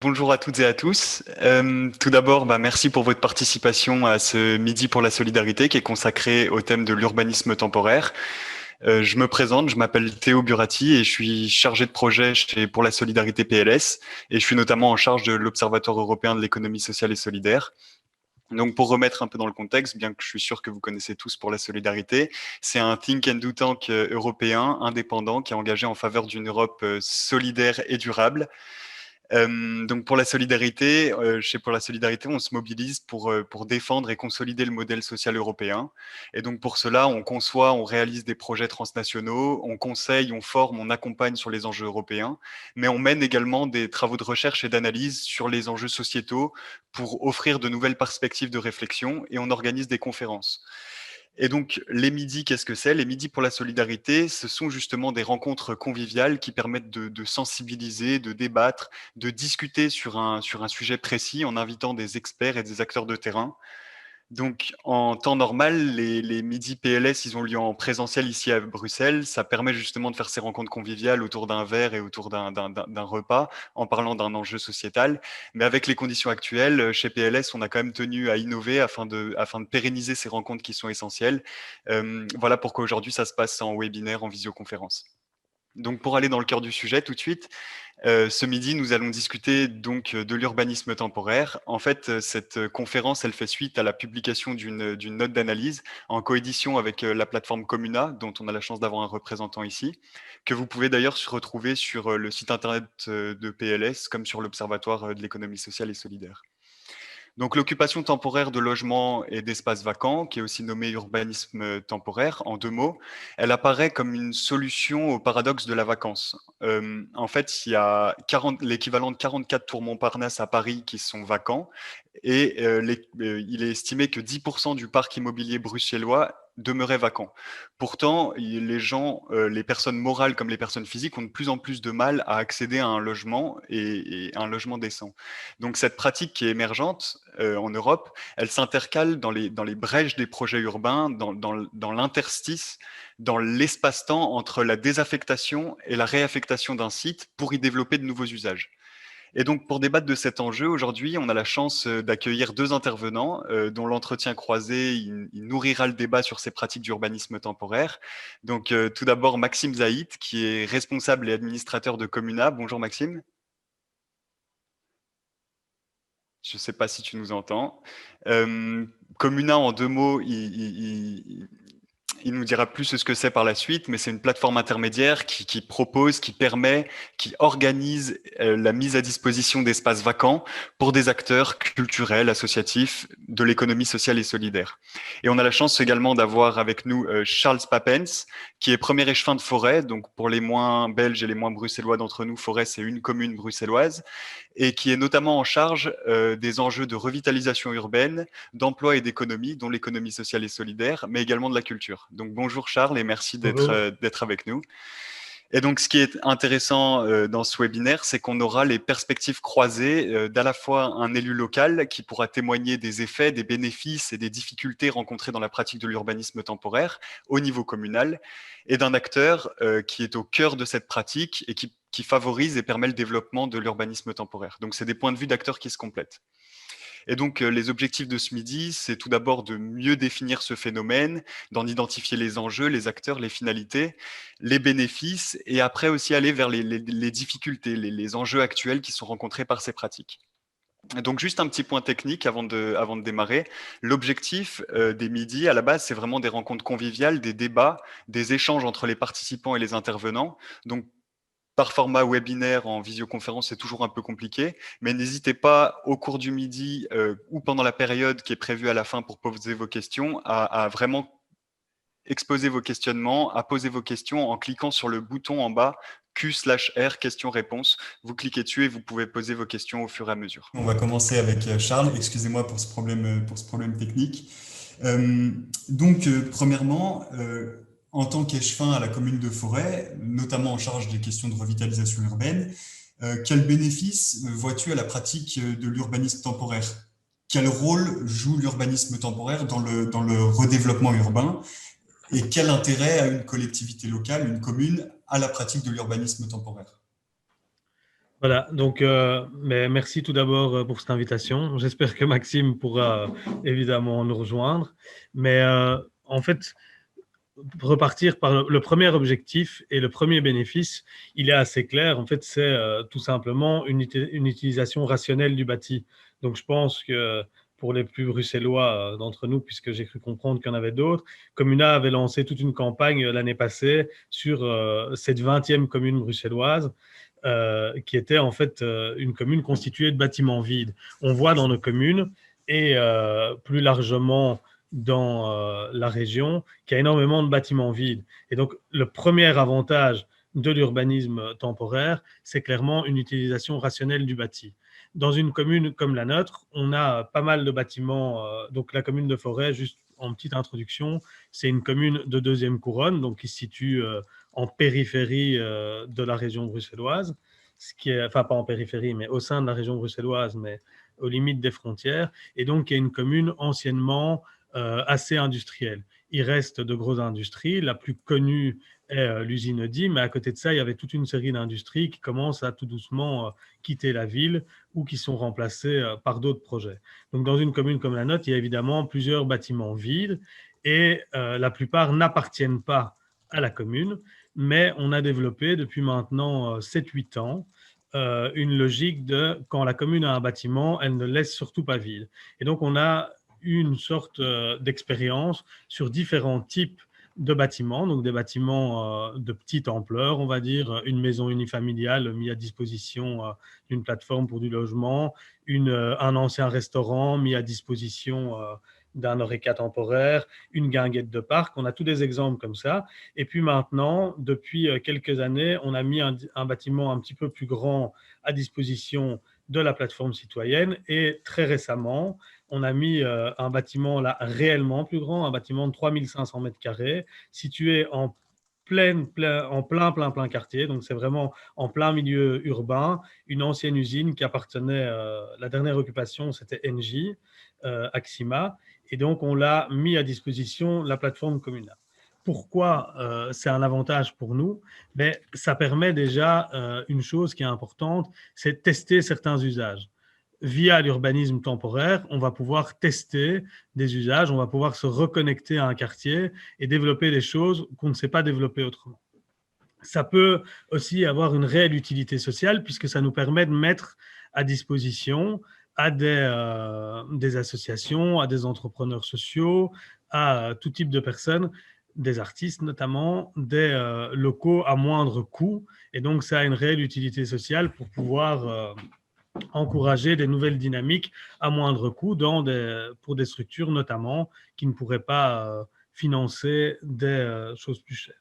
bonjour à toutes et à tous. Tout d'abord, merci pour votre participation à ce Midi pour la solidarité qui est consacré au thème de l'urbanisme temporaire. Je me présente, je m'appelle Théo Burati et je suis chargé de projet chez Pour la Solidarité PLS et je suis notamment en charge de l'Observatoire européen de l'économie sociale et solidaire. Donc, pour remettre un peu dans le contexte, bien que je suis sûr que vous connaissez tous Pour la Solidarité, c'est un think and do tank européen indépendant qui est engagé en faveur d'une Europe solidaire et durable. Donc pour la solidarité, chez Pour la Solidarité, on se mobilise pour défendre et consolider le modèle social européen. Et donc pour cela, on conçoit, on réalise des projets transnationaux, on conseille, on forme, on accompagne sur les enjeux européens, mais on mène également des travaux de recherche et d'analyse sur les enjeux sociétaux pour offrir de nouvelles perspectives de réflexion et on organise des conférences. Et donc, les midis, qu'est-ce que c'est? Les midis pour la solidarité, ce sont justement des rencontres conviviales qui permettent de sensibiliser, de débattre, de discuter sur un sujet précis en invitant des experts et des acteurs de terrain. Donc, en temps normal, les midis PLS, ils ont lieu en présentiel ici à Bruxelles. Ça permet justement de faire ces rencontres conviviales autour d'un verre et autour d'un repas, en parlant d'un enjeu sociétal. Mais avec les conditions actuelles, chez PLS, on a quand même tenu à innover afin de pérenniser ces rencontres qui sont essentielles. Voilà pourquoi aujourd'hui, ça se passe en webinaire, en visioconférence. Donc, pour aller dans le cœur du sujet tout de suite, ce midi, nous allons discuter donc de l'urbanisme temporaire. En fait, cette conférence, elle fait suite à la publication d'une note d'analyse en coédition avec la plateforme Comuna, dont on a la chance d'avoir un représentant ici, que vous pouvez d'ailleurs retrouver sur le site internet de PLS, comme sur l'Observatoire de l'économie sociale et solidaire. Donc l'occupation temporaire de logements et d'espaces vacants, qui est aussi nommée urbanisme temporaire, en deux mots, elle apparaît comme une solution au paradoxe de la vacance. En fait, il y a l'équivalent de 44 tours Montparnasse à Paris qui sont vacants et il est estimé que 10% du parc immobilier bruxellois demeurait vacant. Pourtant, les gens, les personnes morales comme les personnes physiques ont de plus en plus de mal à accéder à un logement et un logement décent. Donc cette pratique qui est émergente en Europe, elle s'intercale dans les brèches des projets urbains, dans l'interstice, dans l'espace-temps entre la désaffectation et la réaffectation d'un site pour y développer de nouveaux usages. Et donc, pour débattre de cet enjeu, aujourd'hui, on a la chance d'accueillir deux intervenants dont l'entretien croisé, il nourrira le débat sur ces pratiques d'urbanisme temporaire. Donc, tout d'abord, Maxime Zaït, qui est responsable et administrateur de Comuna. Bonjour Maxime. Je ne sais pas si tu nous entends. Comuna, en deux mots, il nous dira plus ce que c'est par la suite, mais c'est une plateforme intermédiaire qui propose, qui permet, qui organise la mise à disposition d'espaces vacants pour des acteurs culturels, associatifs, de l'économie sociale et solidaire. Et on a la chance également d'avoir avec nous Charles Papens, qui est premier échevin de Forêt. Donc pour les moins belges et les moins bruxellois d'entre nous, Forêt, c'est une commune bruxelloise, et qui est notamment en charge des enjeux de revitalisation urbaine, d'emploi et d'économie, dont l'économie sociale et solidaire, mais également de la culture. Donc bonjour Charles et merci Bonjour. d'être avec nous. Et donc ce qui est intéressant dans ce webinaire, c'est qu'on aura les perspectives croisées d'à la fois un élu local qui pourra témoigner des effets, des bénéfices et des difficultés rencontrées dans la pratique de l'urbanisme temporaire au niveau communal, et d'un acteur qui est au cœur de cette pratique et qui favorise et permet le développement de l'urbanisme temporaire. Donc c'est des points de vue d'acteurs qui se complètent. Et donc, les objectifs de ce midi, c'est tout d'abord de mieux définir ce phénomène, d'en identifier les enjeux, les acteurs, les finalités, les bénéfices, et après aussi aller vers les difficultés, les enjeux actuels qui sont rencontrés par ces pratiques. Donc juste un petit point technique avant de démarrer. L'objectif des midis, à la base, c'est vraiment des rencontres conviviales, des débats, des échanges entre les participants et les intervenants. Donc par format webinaire en visioconférence, c'est toujours un peu compliqué, mais n'hésitez pas au cours du midi ou pendant la période qui est prévue à la fin pour poser vos questions à vraiment exposer vos questionnements, à poser vos questions en cliquant sur le bouton en bas Q/R questions-réponses. Vous cliquez dessus et vous pouvez poser vos questions au fur et à mesure. On va commencer avec Charles. Excusez-moi pour ce problème technique. Euh, Premièrement, en tant qu'échevin à la commune de Forêt, notamment en charge des questions de revitalisation urbaine, quel bénéfice vois-tu à la pratique de l'urbanisme temporaire? Quel rôle joue l'urbanisme temporaire dans le redéveloppement urbain? Et quel intérêt a une collectivité locale, une commune, à la pratique de l'urbanisme temporaire? Voilà, donc mais merci tout d'abord pour cette invitation. J'espère que Maxime pourra évidemment nous rejoindre. Mais en fait, repartir par le premier objectif et le premier bénéfice, il est assez clair. En fait, c'est tout simplement une utilisation rationnelle du bâti. Donc, je pense que pour les plus bruxellois d'entre nous, puisque j'ai cru comprendre qu'il y en avait d'autres, Comuna avait lancé toute une campagne l'année passée sur cette 20e commune bruxelloise, qui était en fait une commune constituée de bâtiments vides. On voit dans nos communes et plus largement dans la région qu'il y a énormément de bâtiments vides. Et donc, le premier avantage de l'urbanisme temporaire, c'est clairement une utilisation rationnelle du bâti. Dans une commune comme la nôtre, on a pas mal de bâtiments. Donc, la commune de Forêt, juste en petite introduction, c'est une commune de deuxième couronne, donc qui se situe en périphérie de la région bruxelloise, ce qui est, enfin pas en périphérie, mais au sein de la région bruxelloise, mais aux limites des frontières, et donc il y a une commune anciennement assez industrielle. Il reste de grosses industries. La plus connue est l'usine Audi, mais à côté de ça, il y avait toute une série d'industries qui commencent à tout doucement quitter la ville ou qui sont remplacées par d'autres projets. Donc, dans une commune comme la nôtre, il y a évidemment plusieurs bâtiments vides et la plupart n'appartiennent pas à la commune, mais on a développé depuis maintenant 7-8 ans une logique de quand la commune a un bâtiment, elle ne le laisse surtout pas vide. Et donc, on a une sorte d'expérience sur différents types de bâtiments, donc des bâtiments de petite ampleur, on va dire, une maison unifamiliale mise à disposition d'une plateforme pour du logement, un ancien restaurant mis à disposition d'un oreca temporaire, une guinguette de parc. On a tous des exemples comme ça. Et puis maintenant, depuis quelques années, on a mis un bâtiment un petit peu plus grand à disposition de la plateforme citoyenne. Et très récemment, on a mis un bâtiment là réellement plus grand, un bâtiment de 3500 mètres carrés, situé en plein quartier. Donc, c'est vraiment en plein milieu urbain, une ancienne usine qui appartenait, la dernière occupation, c'était Engie, Axima. Et donc, on l'a mis à disposition la plateforme communale. Pourquoi c'est un avantage pour nous? Mais ça permet déjà une chose qui est importante, c'est de tester certains usages. Via l'urbanisme temporaire, on va pouvoir tester des usages, on va pouvoir se reconnecter à un quartier et développer des choses qu'on ne sait pas développer autrement. Ça peut aussi avoir une réelle utilité sociale puisque ça nous permet de mettre à disposition à des associations, à des entrepreneurs sociaux, à tout type de personnes, des artistes notamment, des locaux à moindre coût. Et donc, ça a une réelle utilité sociale pour pouvoir encourager des nouvelles dynamiques à moindre coût pour des structures notamment qui ne pourraient pas financer des choses plus chères.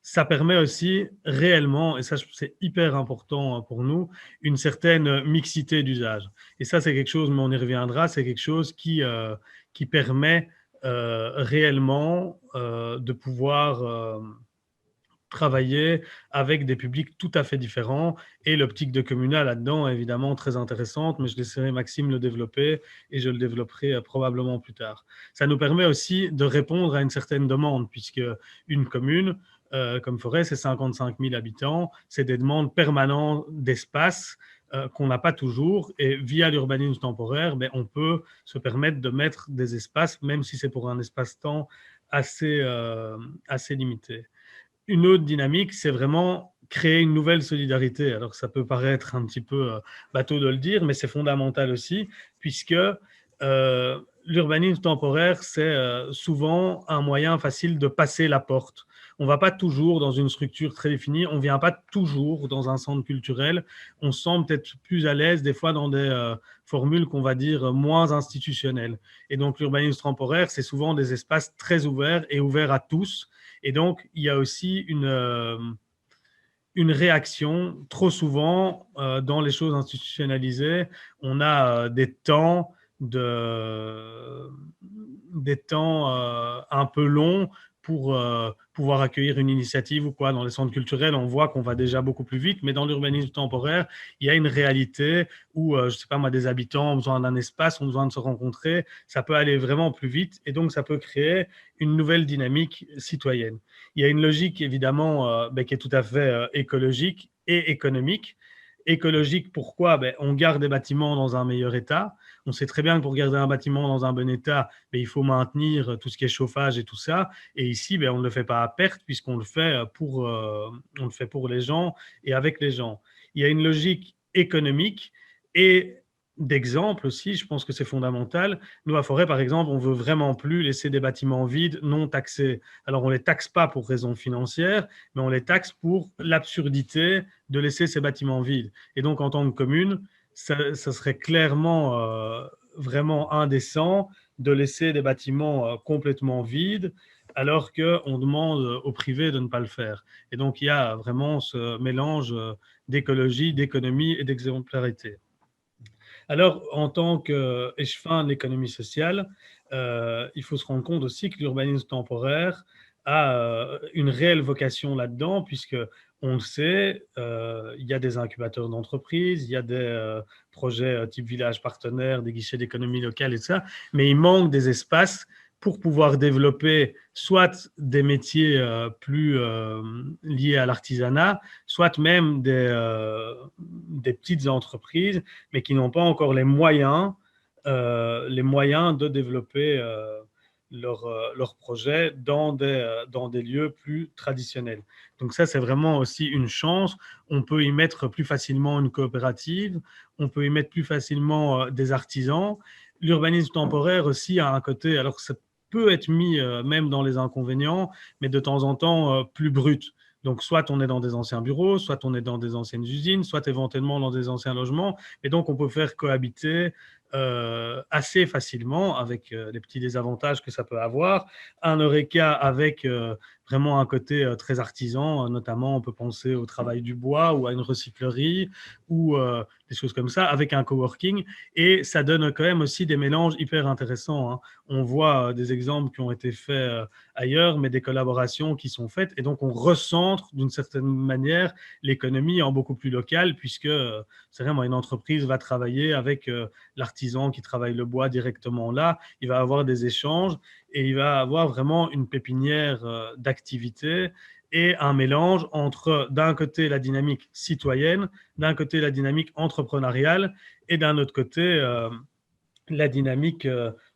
Ça permet aussi réellement, et ça c'est hyper important pour nous, une certaine mixité d'usage. Et ça c'est quelque chose, mais on y reviendra, c'est quelque chose qui permet réellement de pouvoir travailler avec des publics tout à fait différents. Et l'optique de Communal là-dedans est évidemment très intéressante, mais je laisserai Maxime le développer et je le développerai probablement plus tard. Ça nous permet aussi de répondre à une certaine demande, puisque une commune, comme Forêt, c'est 55 000 habitants, c'est des demandes permanentes d'espace qu'on n'a pas toujours. Et via l'urbanisme temporaire, ben, on peut se permettre de mettre des espaces, même si c'est pour un espace-temps assez limité. Une autre dynamique, c'est vraiment créer une nouvelle solidarité. Alors ça peut paraître un petit peu bateau de le dire, mais c'est fondamental aussi, puisque l'urbanisme temporaire, c'est souvent un moyen facile de passer la porte. On ne va pas toujours dans une structure très définie, on ne vient pas toujours dans un centre culturel, on se sent peut-être plus à l'aise des fois dans des formules qu'on va dire moins institutionnelles. Et donc l'urbanisme temporaire, c'est souvent des espaces très ouverts et ouverts à tous. Et donc, il y a aussi une réaction. Trop souvent, dans les choses institutionnalisées, on a des temps un peu longs pour pouvoir accueillir une initiative ou quoi. Dans les centres culturels, on voit qu'on va déjà beaucoup plus vite, mais dans l'urbanisme temporaire, il y a une réalité où, je ne sais pas moi, des habitants ont besoin d'un espace, ont besoin de se rencontrer, ça peut aller vraiment plus vite et donc ça peut créer une nouvelle dynamique citoyenne. Il y a une logique évidemment qui est tout à fait écologique et économique. Écologique, pourquoi? On garde des bâtiments dans un meilleur état. On sait très bien que pour garder un bâtiment dans un bon état, il faut maintenir tout ce qui est chauffage et tout ça. Et ici, on ne le fait pas à perte puisqu'on le fait on le fait pour les gens et avec les gens. Il y a une logique économique et d'exemple aussi, je pense que c'est fondamental. Nous, à Forêt, par exemple, on veut vraiment plus laisser des bâtiments vides, non taxés. Alors, on ne les taxe pas pour raisons financières, mais on les taxe pour l'absurdité de laisser ces bâtiments vides. Et donc, en tant que commune, ça serait clairement vraiment indécent de laisser des bâtiments complètement vides alors qu'on demande au privé de ne pas le faire. Et donc, il y a vraiment ce mélange d'écologie, d'économie et d'exemplarité. Alors, en tant qu'échevin de l'économie sociale, il faut se rendre compte aussi que l'urbanisme temporaire a une réelle vocation là-dedans, puisque on le sait, il y a des incubateurs d'entreprises, il y a des projets type village partenaire, des guichets d'économie locale et ça, mais il manque des espaces pour pouvoir développer soit des métiers plus liés à l'artisanat, soit même des petites entreprises, mais qui n'ont pas encore les moyens de développer leurs projets dans des lieux plus traditionnels. Donc ça, c'est vraiment aussi une chance. On peut y mettre plus facilement une coopérative, on peut y mettre plus facilement des artisans. L'urbanisme temporaire aussi a un côté, alors ça peut être mis même dans les inconvénients, mais de temps en temps plus brut. Donc, soit on est dans des anciens bureaux, soit on est dans des anciennes usines, soit éventuellement dans des anciens logements. Et donc, on peut faire cohabiter assez facilement avec les petits désavantages que ça peut avoir. Un Eureka avec vraiment un côté très artisan, notamment on peut penser au travail du bois ou à une recyclerie ou des choses comme ça, avec un coworking. Et ça donne quand même aussi des mélanges hyper intéressants, hein. On voit des exemples qui ont été faits ailleurs, mais des collaborations qui sont faites. Et donc, on recentre d'une certaine manière l'économie en beaucoup plus local, puisque c'est vraiment une entreprise va travailler avec l'artisan qui travaille le bois directement là. Il va avoir des échanges et il va avoir vraiment une pépinière d'activités et un mélange entre, d'un côté, la dynamique citoyenne, d'un côté, la dynamique entrepreneuriale et d'un autre côté, la dynamique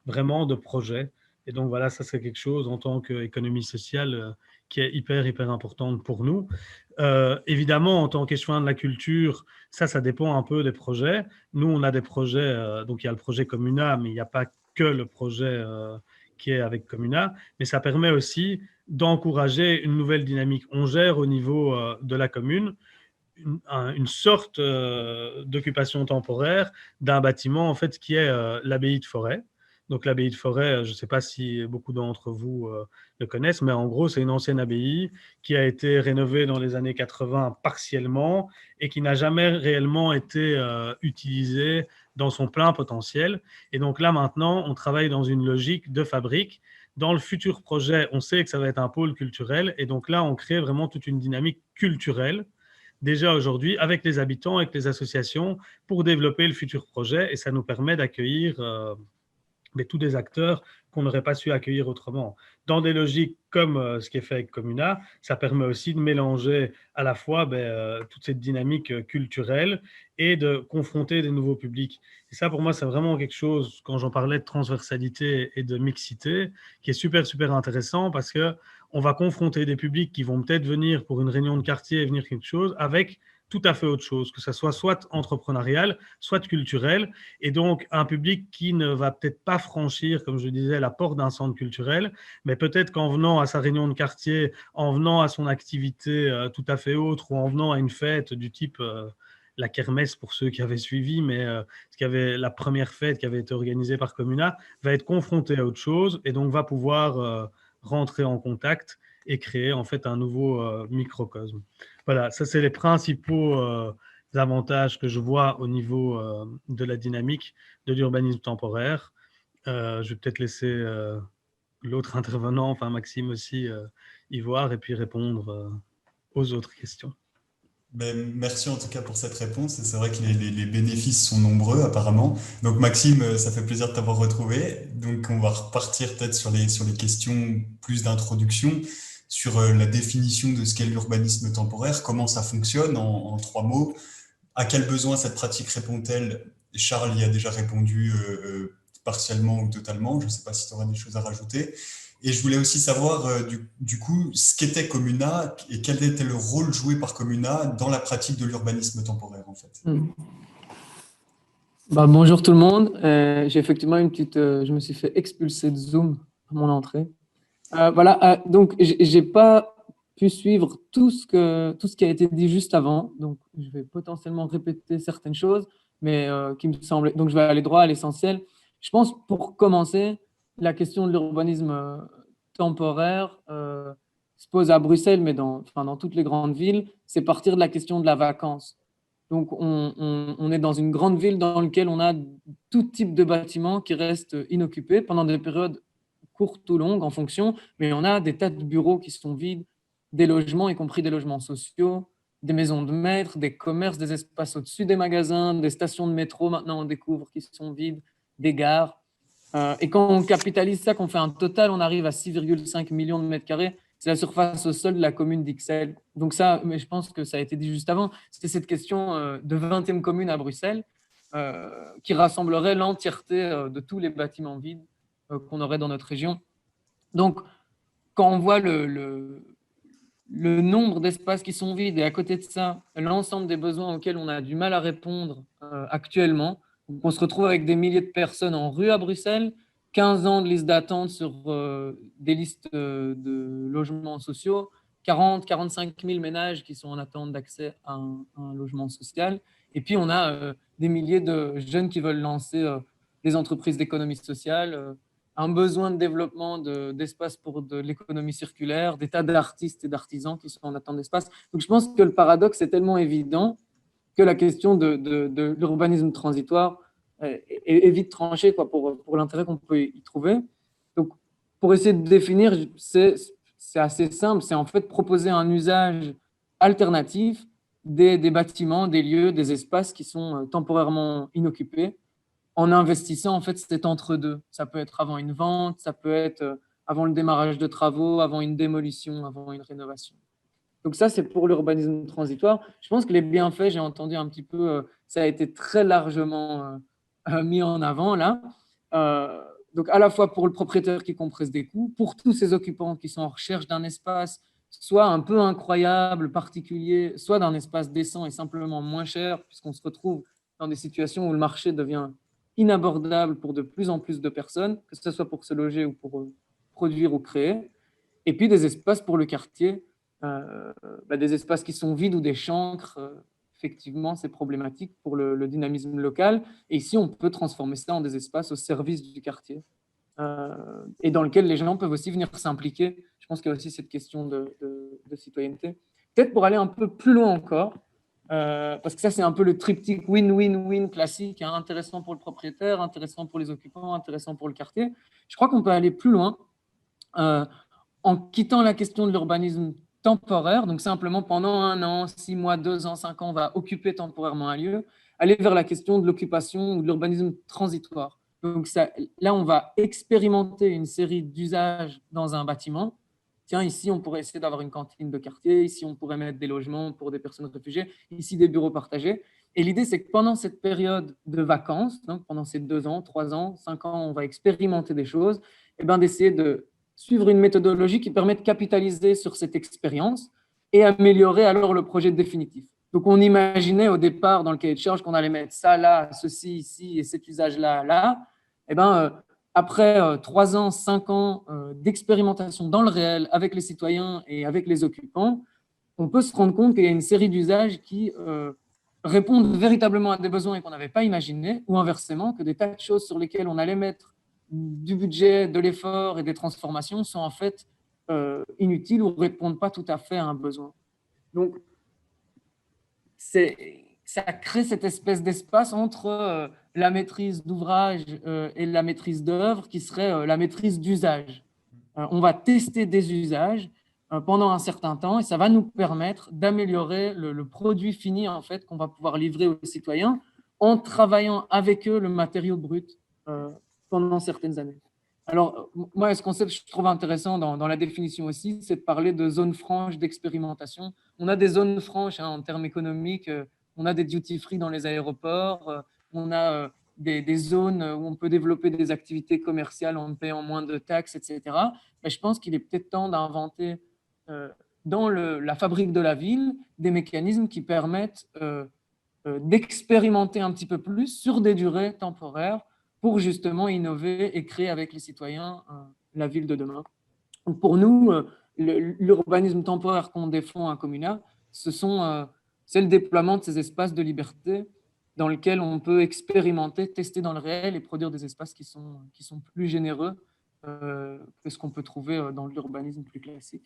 vraiment de projet. Et donc voilà, ça c'est quelque chose en tant qu'économie sociale qui est hyper importante pour nous. Évidemment, en tant qu'échevin de la culture, ça dépend un peu des projets. Nous, on a des projets, donc il y a le projet Comuna, mais il n'y a pas que le projet qui est avec Comuna, mais ça permet aussi d'encourager une nouvelle dynamique. On gère au niveau de la commune une sorte d'occupation temporaire d'un bâtiment en fait qui est l'abbaye de Forêt. Donc l'abbaye de Forêt, je ne sais pas si beaucoup d'entre vous le connaissent, mais en gros c'est une ancienne abbaye qui a été rénovée dans les années 80 partiellement et qui n'a jamais réellement été utilisée dans son plein potentiel. Et donc là maintenant, on travaille dans une logique de fabrique. Dans le futur projet, on sait que ça va être un pôle culturel et donc là on crée vraiment toute une dynamique culturelle déjà aujourd'hui avec les habitants, avec les associations pour développer le futur projet et ça nous permet d'accueillir tous des acteurs qu'on n'aurait pas su accueillir autrement. Dans des logiques comme ce qui est fait avec Comuna, ça permet aussi de mélanger à la fois toute cette dynamique culturelle et de confronter des nouveaux publics. Et ça, pour moi, c'est vraiment quelque chose, quand j'en parlais de transversalité et de mixité, qui est super intéressant parce qu'on va confronter des publics qui vont peut-être venir pour une réunion de quartier et venir quelque chose avec tout à fait autre chose, que ça soit entrepreneurial, soit culturel, et donc un public qui ne va peut-être pas franchir, comme je disais, la porte d'un centre culturel, mais peut-être qu'en venant à sa réunion de quartier, en venant à son activité tout à fait autre, ou en venant à une fête du type la kermesse pour ceux qui avaient suivi, mais la première fête qui avait été organisée par Comuna, va être confronté à autre chose, et donc va pouvoir rentrer en contact et créer en fait un nouveau microcosme. Voilà, ça c'est les principaux avantages que je vois au niveau de la dynamique de l'urbanisme temporaire. Je vais peut-être laisser l'autre intervenant, enfin Maxime aussi, y voir et puis répondre aux autres questions. Ben, merci en tout cas pour cette réponse. Et c'est vrai que les bénéfices sont nombreux apparemment. Donc Maxime, ça fait plaisir de t'avoir retrouvé. Donc on va repartir peut-être sur les questions plus d'introduction, sur la définition de ce qu'est l'urbanisme temporaire, comment ça fonctionne en trois mots. À quel besoin cette pratique répond-elle? Charles y a déjà répondu partiellement ou totalement. Je ne sais pas si tu auras des choses à rajouter. Et je voulais aussi savoir, du coup, ce qu'était Comuna et quel était le rôle joué par Comuna dans la pratique de l'urbanisme temporaire, en fait. Bonjour tout le monde. J'ai effectivement je me suis fait expulser de Zoom à mon entrée. Voilà, donc j'ai pas pu suivre tout ce qui a été dit juste avant. Donc, je vais potentiellement répéter certaines choses, mais qui me semblent. Donc, je vais aller droit à l'essentiel. Je pense, pour commencer, la question de l'urbanisme temporaire se pose à Bruxelles, mais dans toutes les grandes villes. C'est partir de la question de la vacance. Donc, on est dans une grande ville dans laquelle on a tout type de bâtiments qui restent inoccupés pendant des périodes courtes ou longues en fonction, mais on a des tas de bureaux qui sont vides, des logements, y compris des logements sociaux, des maisons de maître, des commerces, des espaces au-dessus des magasins, des stations de métro, maintenant on découvre qui sont vides, des gares. Et quand on capitalise ça, qu'on fait un total, on arrive à 6,5 millions de mètres carrés. C'est la surface au sol de la commune d'Ixelles. Donc ça, mais je pense que ça a été dit juste avant, c'était cette question de 20e commune à Bruxelles qui rassemblerait l'entièreté de tous les bâtiments vides qu'on aurait dans notre région. Donc, quand on voit le nombre d'espaces qui sont vides et à côté de ça, l'ensemble des besoins auxquels on a du mal à répondre actuellement, on se retrouve avec des milliers de personnes en rue à Bruxelles, 15 ans de liste d'attente sur des listes de logements sociaux, 45 000 ménages qui sont en attente d'accès à un logement social. Et puis, on a des milliers de jeunes qui veulent lancer des entreprises d'économie sociale, un besoin de développement d'espace pour de l'économie circulaire, des tas d'artistes et d'artisans qui sont en attente d'espace. Donc, je pense que le paradoxe est tellement évident que la question de l'urbanisme transitoire est vite tranchée pour l'intérêt qu'on peut y trouver. Donc, pour essayer de définir, c'est assez simple, c'est en fait proposer un usage alternatif des bâtiments, des lieux, des espaces qui sont temporairement inoccupés, en investissant en fait cet entre-deux. Ça peut être avant une vente, ça peut être avant le démarrage de travaux, avant une démolition, avant une rénovation. Donc ça, c'est pour l'urbanisme transitoire. Je pense que les bienfaits, j'ai entendu un petit peu, ça a été très largement mis en avant là. Donc à la fois pour le propriétaire qui compresse des coûts, pour tous ces occupants qui sont en recherche d'un espace soit un peu incroyable, particulier, soit d'un espace décent et simplement moins cher, puisqu'on se retrouve dans des situations où le marché devient inabordable pour de plus en plus de personnes, que ce soit pour se loger ou pour produire ou créer. Et puis des espaces pour le quartier, des espaces qui sont vides ou des chancres. Effectivement, c'est problématique pour le dynamisme local. Et ici, on peut transformer ça en des espaces au service du quartier et dans lequel les gens peuvent aussi venir s'impliquer. Je pense qu'il y a aussi cette question de citoyenneté. Peut-être pour aller un peu plus loin encore, parce que ça, c'est un peu le triptyque win-win-win classique, hein, intéressant pour le propriétaire, intéressant pour les occupants, intéressant pour le quartier. Je crois qu'on peut aller plus loin en quittant la question de l'urbanisme temporaire, donc simplement pendant 1 an, 6 mois, 2 ans, 5 ans, on va occuper temporairement un lieu, aller vers la question de l'occupation ou de l'urbanisme transitoire. Donc ça, là, on va expérimenter une série d'usages dans un bâtiment. Tiens, ici, on pourrait essayer d'avoir une cantine de quartier. Ici, on pourrait mettre des logements pour des personnes réfugiées. Ici, des bureaux partagés. Et l'idée, c'est que pendant cette période de vacances, donc pendant ces 2 ans, 3 ans, 5 ans, on va expérimenter des choses, et bien d'essayer de suivre une méthodologie qui permet de capitaliser sur cette expérience et améliorer alors le projet définitif. Donc, on imaginait au départ dans le cahier de charge qu'on allait mettre ça là, ceci ici et cet usage-là, là. Et bien, après 3 ans, 5 ans d'expérimentation dans le réel avec les citoyens et avec les occupants, on peut se rendre compte qu'il y a une série d'usages qui répondent véritablement à des besoins et qu'on n'avait pas imaginés, ou inversement, que des tas de choses sur lesquelles on allait mettre du budget, de l'effort et des transformations sont en fait inutiles ou ne répondent pas tout à fait à un besoin. Donc, ça crée cette espèce d'espace entre la maîtrise d'ouvrage et la maîtrise d'œuvre qui serait la maîtrise d'usage. On va tester des usages pendant un certain temps et ça va nous permettre d'améliorer le produit fini en fait, qu'on va pouvoir livrer aux citoyens en travaillant avec eux le matériau brut pendant certaines années. Alors, moi, ce concept, je trouve intéressant dans la définition aussi, c'est de parler de zones franches d'expérimentation. On a des zones franches en termes économiques, on a des duty-free dans les aéroports, on a des zones où on peut développer des activités commerciales en payant moins de taxes, etc. Mais je pense qu'il est peut-être temps d'inventer dans la fabrique de la ville des mécanismes qui permettent d'expérimenter un petit peu plus sur des durées temporaires pour justement innover et créer avec les citoyens la ville de demain. Donc pour nous, l'urbanisme temporaire qu'on défend à Comuna, c'est le déploiement de ces espaces de liberté dans lesquels on peut expérimenter, tester dans le réel et produire des espaces qui sont plus généreux que ce qu'on peut trouver dans l'urbanisme plus classique.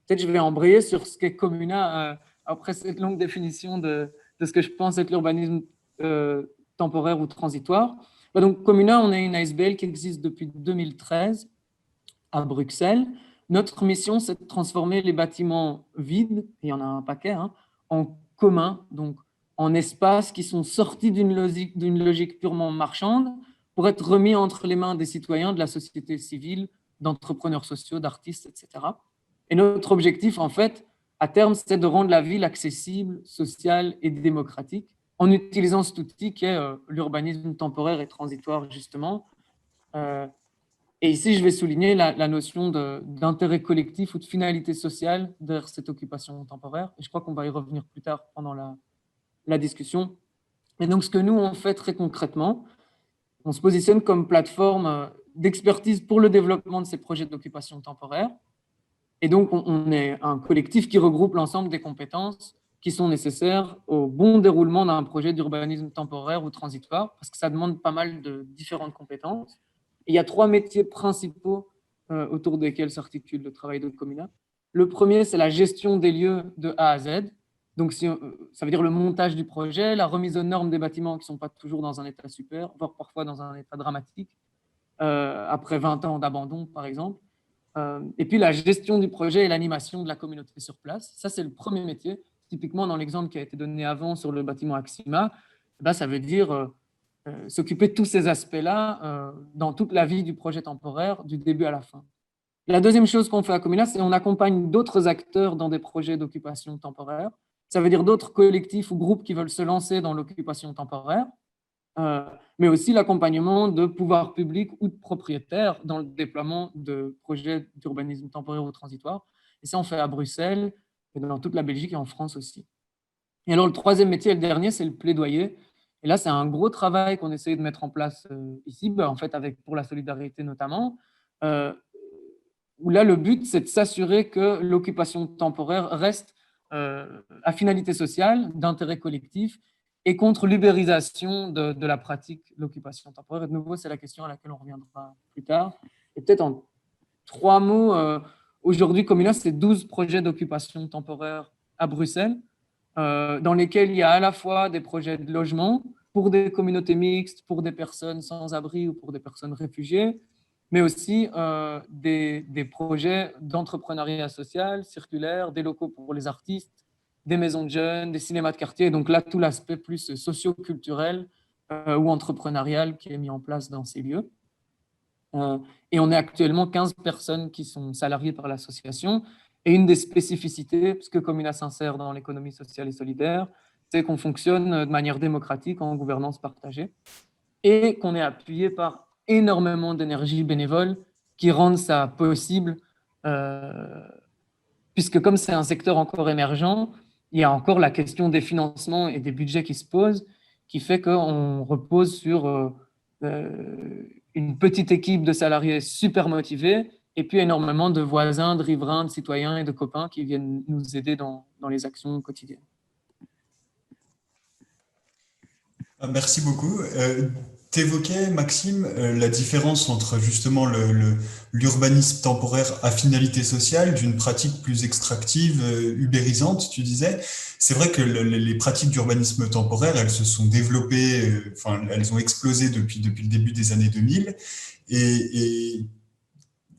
Peut-être je vais embrayer sur ce qu'est Comuna après cette longue définition de ce que je pense être l'urbanisme temporaire ou transitoire. Donc Comuna, on est une ASBL qui existe depuis 2013 à Bruxelles. Notre mission, c'est de transformer les bâtiments vides, il y en a un paquet, en communs, donc en espaces qui sont sortis d'une logique purement marchande pour être remis entre les mains des citoyens, de la société civile, d'entrepreneurs sociaux, d'artistes, etc. Et notre objectif, en fait, à terme, c'est de rendre la ville accessible, sociale et démocratique en utilisant cet outil qui est l'urbanisme temporaire et transitoire, justement. Et ici, je vais souligner la notion d'intérêt collectif ou de finalité sociale derrière cette occupation temporaire. Et je crois qu'on va y revenir plus tard pendant la discussion. Et donc, ce que nous, on fait très concrètement, on se positionne comme plateforme d'expertise pour le développement de ces projets d'occupation temporaire. Et donc, on est un collectif qui regroupe l'ensemble des compétences qui sont nécessaires au bon déroulement d'un projet d'urbanisme temporaire ou transitoire, parce que ça demande pas mal de différentes compétences. Et il y a 3 métiers principaux autour desquels s'articule le travail de Comuna. Le premier, c'est la gestion des lieux de A à Z. Donc, ça veut dire le montage du projet, la remise aux normes des bâtiments qui ne sont pas toujours dans un état super, voire parfois dans un état dramatique, après 20 ans d'abandon, par exemple. Et puis, la gestion du projet et l'animation de la communauté sur place. Ça, c'est le premier métier. Typiquement, dans l'exemple qui a été donné avant sur le bâtiment Axima, ça veut dire s'occuper de tous ces aspects-là dans toute la vie du projet temporaire, du début à la fin. La deuxième chose qu'on fait à Comuna, c'est qu'on accompagne d'autres acteurs dans des projets d'occupation temporaire. Ça veut dire d'autres collectifs ou groupes qui veulent se lancer dans l'occupation temporaire, mais aussi l'accompagnement de pouvoirs publics ou de propriétaires dans le déploiement de projets d'urbanisme temporaire ou transitoire. Et ça, on fait à Bruxelles, et dans toute la Belgique et en France aussi. Et alors, le troisième métier et le dernier, c'est le plaidoyer. Et là, c'est un gros travail qu'on essaye de mettre en place ici, en fait, pour la solidarité notamment, où là, le but, c'est de s'assurer que l'occupation temporaire reste à finalité sociale, d'intérêt collectif, et contre l'ubérisation de la pratique de l'occupation temporaire. Et de nouveau, c'est la question à laquelle on reviendra plus tard. Et peut-être en 3 mots, aujourd'hui, Comuna, c'est 12 projets d'occupation temporaire à Bruxelles, dans lesquels il y a à la fois des projets de logement pour des communautés mixtes, pour des personnes sans abri ou pour des personnes réfugiées, mais aussi des projets d'entrepreneuriat social, circulaire, des locaux pour les artistes, des maisons de jeunes, des cinémas de quartier. Donc là, tout l'aspect plus socio-culturel ou entrepreneurial qui est mis en place dans ces lieux. Et on est actuellement 15 personnes qui sont salariées par l'association. Et une des spécificités, puisque Comuna s'insère dans l'économie sociale et solidaire, c'est qu'on fonctionne de manière démocratique en gouvernance partagée et qu'on est appuyé par énormément d'énergie bénévole qui rendent ça possible, puisque comme c'est un secteur encore émergent, il y a encore la question des financements et des budgets qui se posent, qui fait qu'on repose sur une petite équipe de salariés super motivés et puis énormément de voisins, de riverains, de citoyens et de copains qui viennent nous aider dans les actions quotidiennes. Merci beaucoup. Tu évoquais, Maxime, la différence entre justement l'urbanisme temporaire à finalité sociale d'une pratique plus extractive, ubérisante, tu disais. C'est vrai que les pratiques d'urbanisme temporaire, elles se sont développées, elles ont explosé depuis le début des années 2000. Et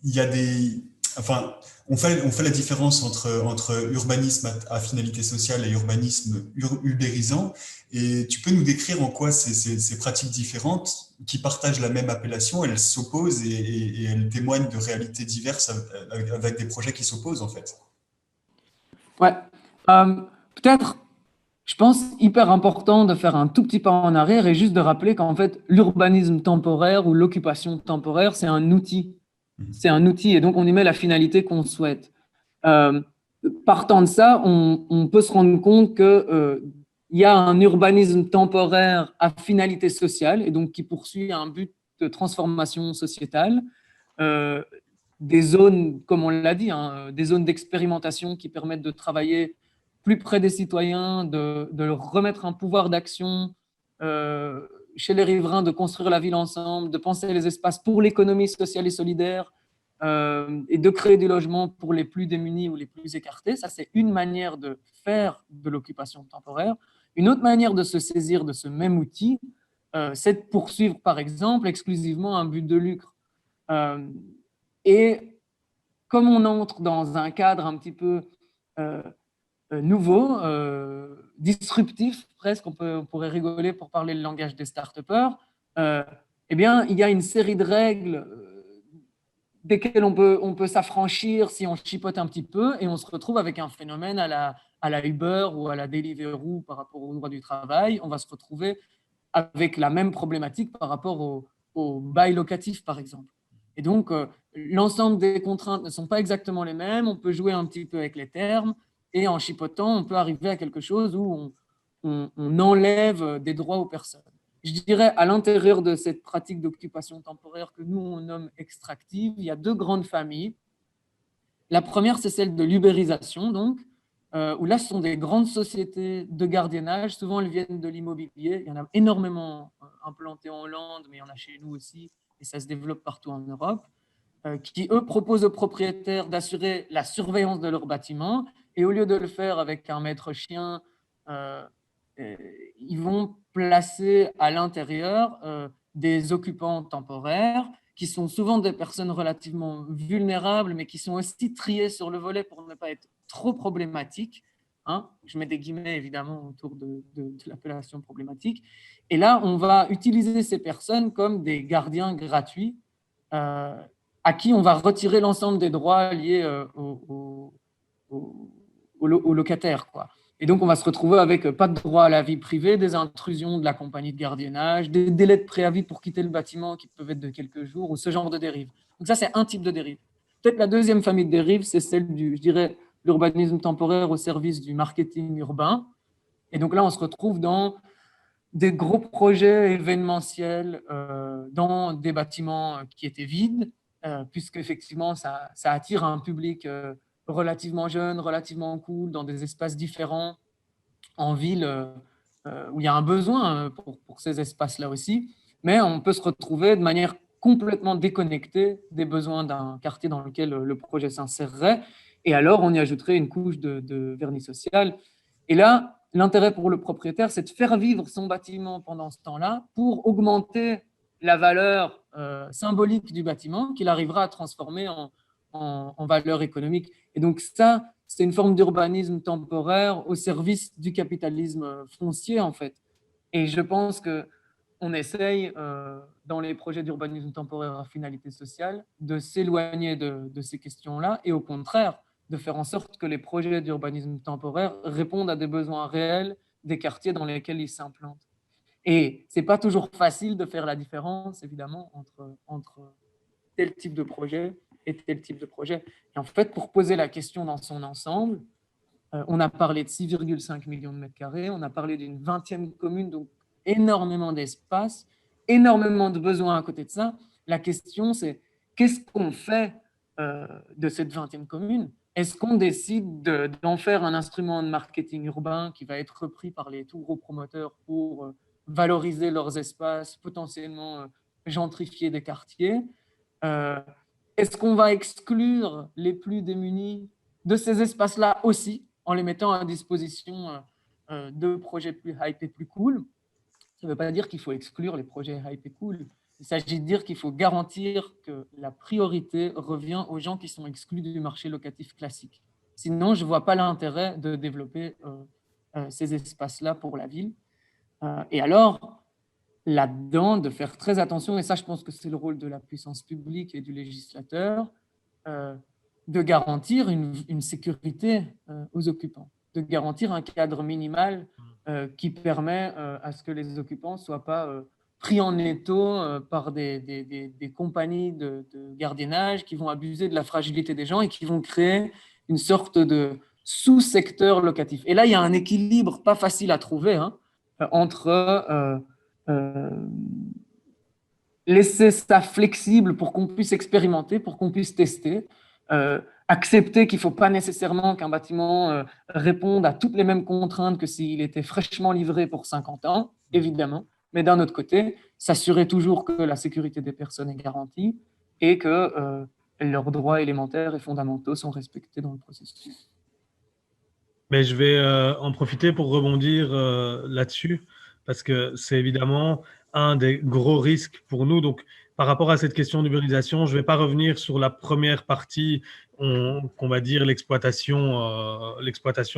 il y a on fait la différence entre urbanisme à finalité sociale et urbanisme ubérisant. Et tu peux nous décrire en quoi ces pratiques différentes, qui partagent la même appellation, elles s'opposent et elles témoignent de réalités diverses avec des projets qui s'opposent en fait. Ouais, peut-être je pense hyper important de faire un tout petit pas en arrière et juste de rappeler qu'en fait, l'urbanisme temporaire ou l'occupation temporaire, c'est un outil. C'est un outil et donc on y met la finalité qu'on souhaite. Partant de ça, on peut se rendre compte qu'il y a un urbanisme temporaire à finalité sociale et donc qui poursuit un but de transformation sociétale. Des zones, comme on l'a dit, hein, des zones d'expérimentation qui permettent de travailler plus près des citoyens, de leur remettre un pouvoir d'action chez les riverains, de construire la ville ensemble, de penser les espaces pour l'économie sociale et solidaire et de créer du logement pour les plus démunis ou les plus écartés. Ça, c'est une manière de faire de l'occupation temporaire. Une autre manière de se saisir de ce même outil, c'est de poursuivre, par exemple, exclusivement un but de lucre. Et comme on entre dans un cadre un petit peu nouveau, disruptif presque, on pourrait rigoler pour parler le langage des start-upers, eh bien, il y a une série de règles desquelles on peut s'affranchir si on chipote un petit peu et on se retrouve avec un phénomène à la Uber ou à la Deliveroo par rapport au droit du travail. On va se retrouver avec la même problématique par rapport au bail locatif, par exemple. Et donc, l'ensemble des contraintes ne sont pas exactement les mêmes. On peut jouer un petit peu avec les termes et en chipotant, on peut arriver à quelque chose où on enlève des droits aux personnes. Je dirais, à l'intérieur de cette pratique d'occupation temporaire que nous, on nomme extractive, il y a deux grandes familles. La première, c'est celle de l'ubérisation, donc, où là, ce sont des grandes sociétés de gardiennage. Souvent, elles viennent de l'immobilier. Il y en a énormément implantées en Hollande, mais il y en a chez nous aussi, et ça se développe partout en Europe, qui, eux, proposent aux propriétaires d'assurer la surveillance de leurs bâtiments. Et au lieu de le faire avec un maître chien, ils vont placer à l'intérieur des occupants temporaires qui sont souvent des personnes relativement vulnérables, mais qui sont aussi triées sur le volet pour ne pas être trop problématiques. Hein, je mets des guillemets évidemment autour de l'appellation problématique. Et là, on va utiliser ces personnes comme des gardiens gratuits à qui on va retirer l'ensemble des droits liés aux locataires, quoi. Et donc, on va se retrouver avec pas de droit à la vie privée, des intrusions de la compagnie de gardiennage, des délais de préavis pour quitter le bâtiment qui peuvent être de quelques jours, ou ce genre de dérive. Donc ça, c'est un type de dérive. Peut-être la deuxième famille de dérives, c'est celle du, je dirais, l'urbanisme temporaire au service du marketing urbain. Et donc là, on se retrouve dans des gros projets événementiels dans des bâtiments qui étaient vides, puisqu'effectivement, ça attire un public relativement jeune, relativement cool, dans des espaces différents, en ville, où il y a un besoin pour ces espaces-là aussi. Mais on peut se retrouver de manière complètement déconnectée des besoins d'un quartier dans lequel le projet s'insérerait. Et alors, on y ajouterait une couche de vernis social. Et là, l'intérêt pour le propriétaire, c'est de faire vivre son bâtiment pendant ce temps-là pour augmenter la valeur symbolique du bâtiment qu'il arrivera à transformer en valeur économique. Et donc ça, c'est une forme d'urbanisme temporaire au service du capitalisme foncier, en fait. Et je pense qu'on essaye, dans les projets d'urbanisme temporaire à finalité sociale, de s'éloigner de ces questions-là et au contraire, de faire en sorte que les projets d'urbanisme temporaire répondent à des besoins réels des quartiers dans lesquels ils s'implantent. Et ce n'est pas toujours facile de faire la différence, évidemment, entre tel type de projet et tel type de projet. Et en fait, pour poser la question dans son ensemble, on a parlé de 6,5 millions de mètres carrés, on a parlé d'une 20e commune, donc énormément d'espace, énormément de besoins à côté de ça. La question, c'est qu'est-ce qu'on fait de cette 20e commune? Est-ce qu'on décide d'en faire un instrument de marketing urbain qui va être repris par les tout gros promoteurs pour valoriser leurs espaces, potentiellement gentrifier des quartiers? Est-ce qu'on va exclure les plus démunis de ces espaces-là aussi, en les mettant à disposition de projets plus hype et plus cool? Ça ne veut pas dire qu'il faut exclure les projets hype et cool. Il s'agit de dire qu'il faut garantir que la priorité revient aux gens qui sont exclus du marché locatif classique. Sinon, je ne vois pas l'intérêt de développer ces espaces-là pour la ville. Et alors, là-dedans, de faire très attention, et ça, je pense que c'est le rôle de la puissance publique et du législateur, de garantir une sécurité aux occupants, de garantir un cadre minimal qui permet à ce que les occupants ne soient pas pris en étau par des compagnies de gardiennage qui vont abuser de la fragilité des gens et qui vont créer une sorte de sous-secteur locatif. Et là, il y a un équilibre pas facile à trouver entre laisser ça flexible pour qu'on puisse expérimenter, pour qu'on puisse tester, accepter qu'il ne faut pas nécessairement qu'un bâtiment réponde à toutes les mêmes contraintes que s'il était fraîchement livré pour 50 ans, évidemment, mais d'un autre côté, s'assurer toujours que la sécurité des personnes est garantie et que leurs droits élémentaires et fondamentaux sont respectés dans le processus. Mais je vais en profiter pour rebondir là-dessus, parce que c'est évidemment un des gros risques pour nous. Donc, par rapport à cette question d'ubérisation, je ne vais pas revenir sur la première partie, qu'on va dire l'exploitation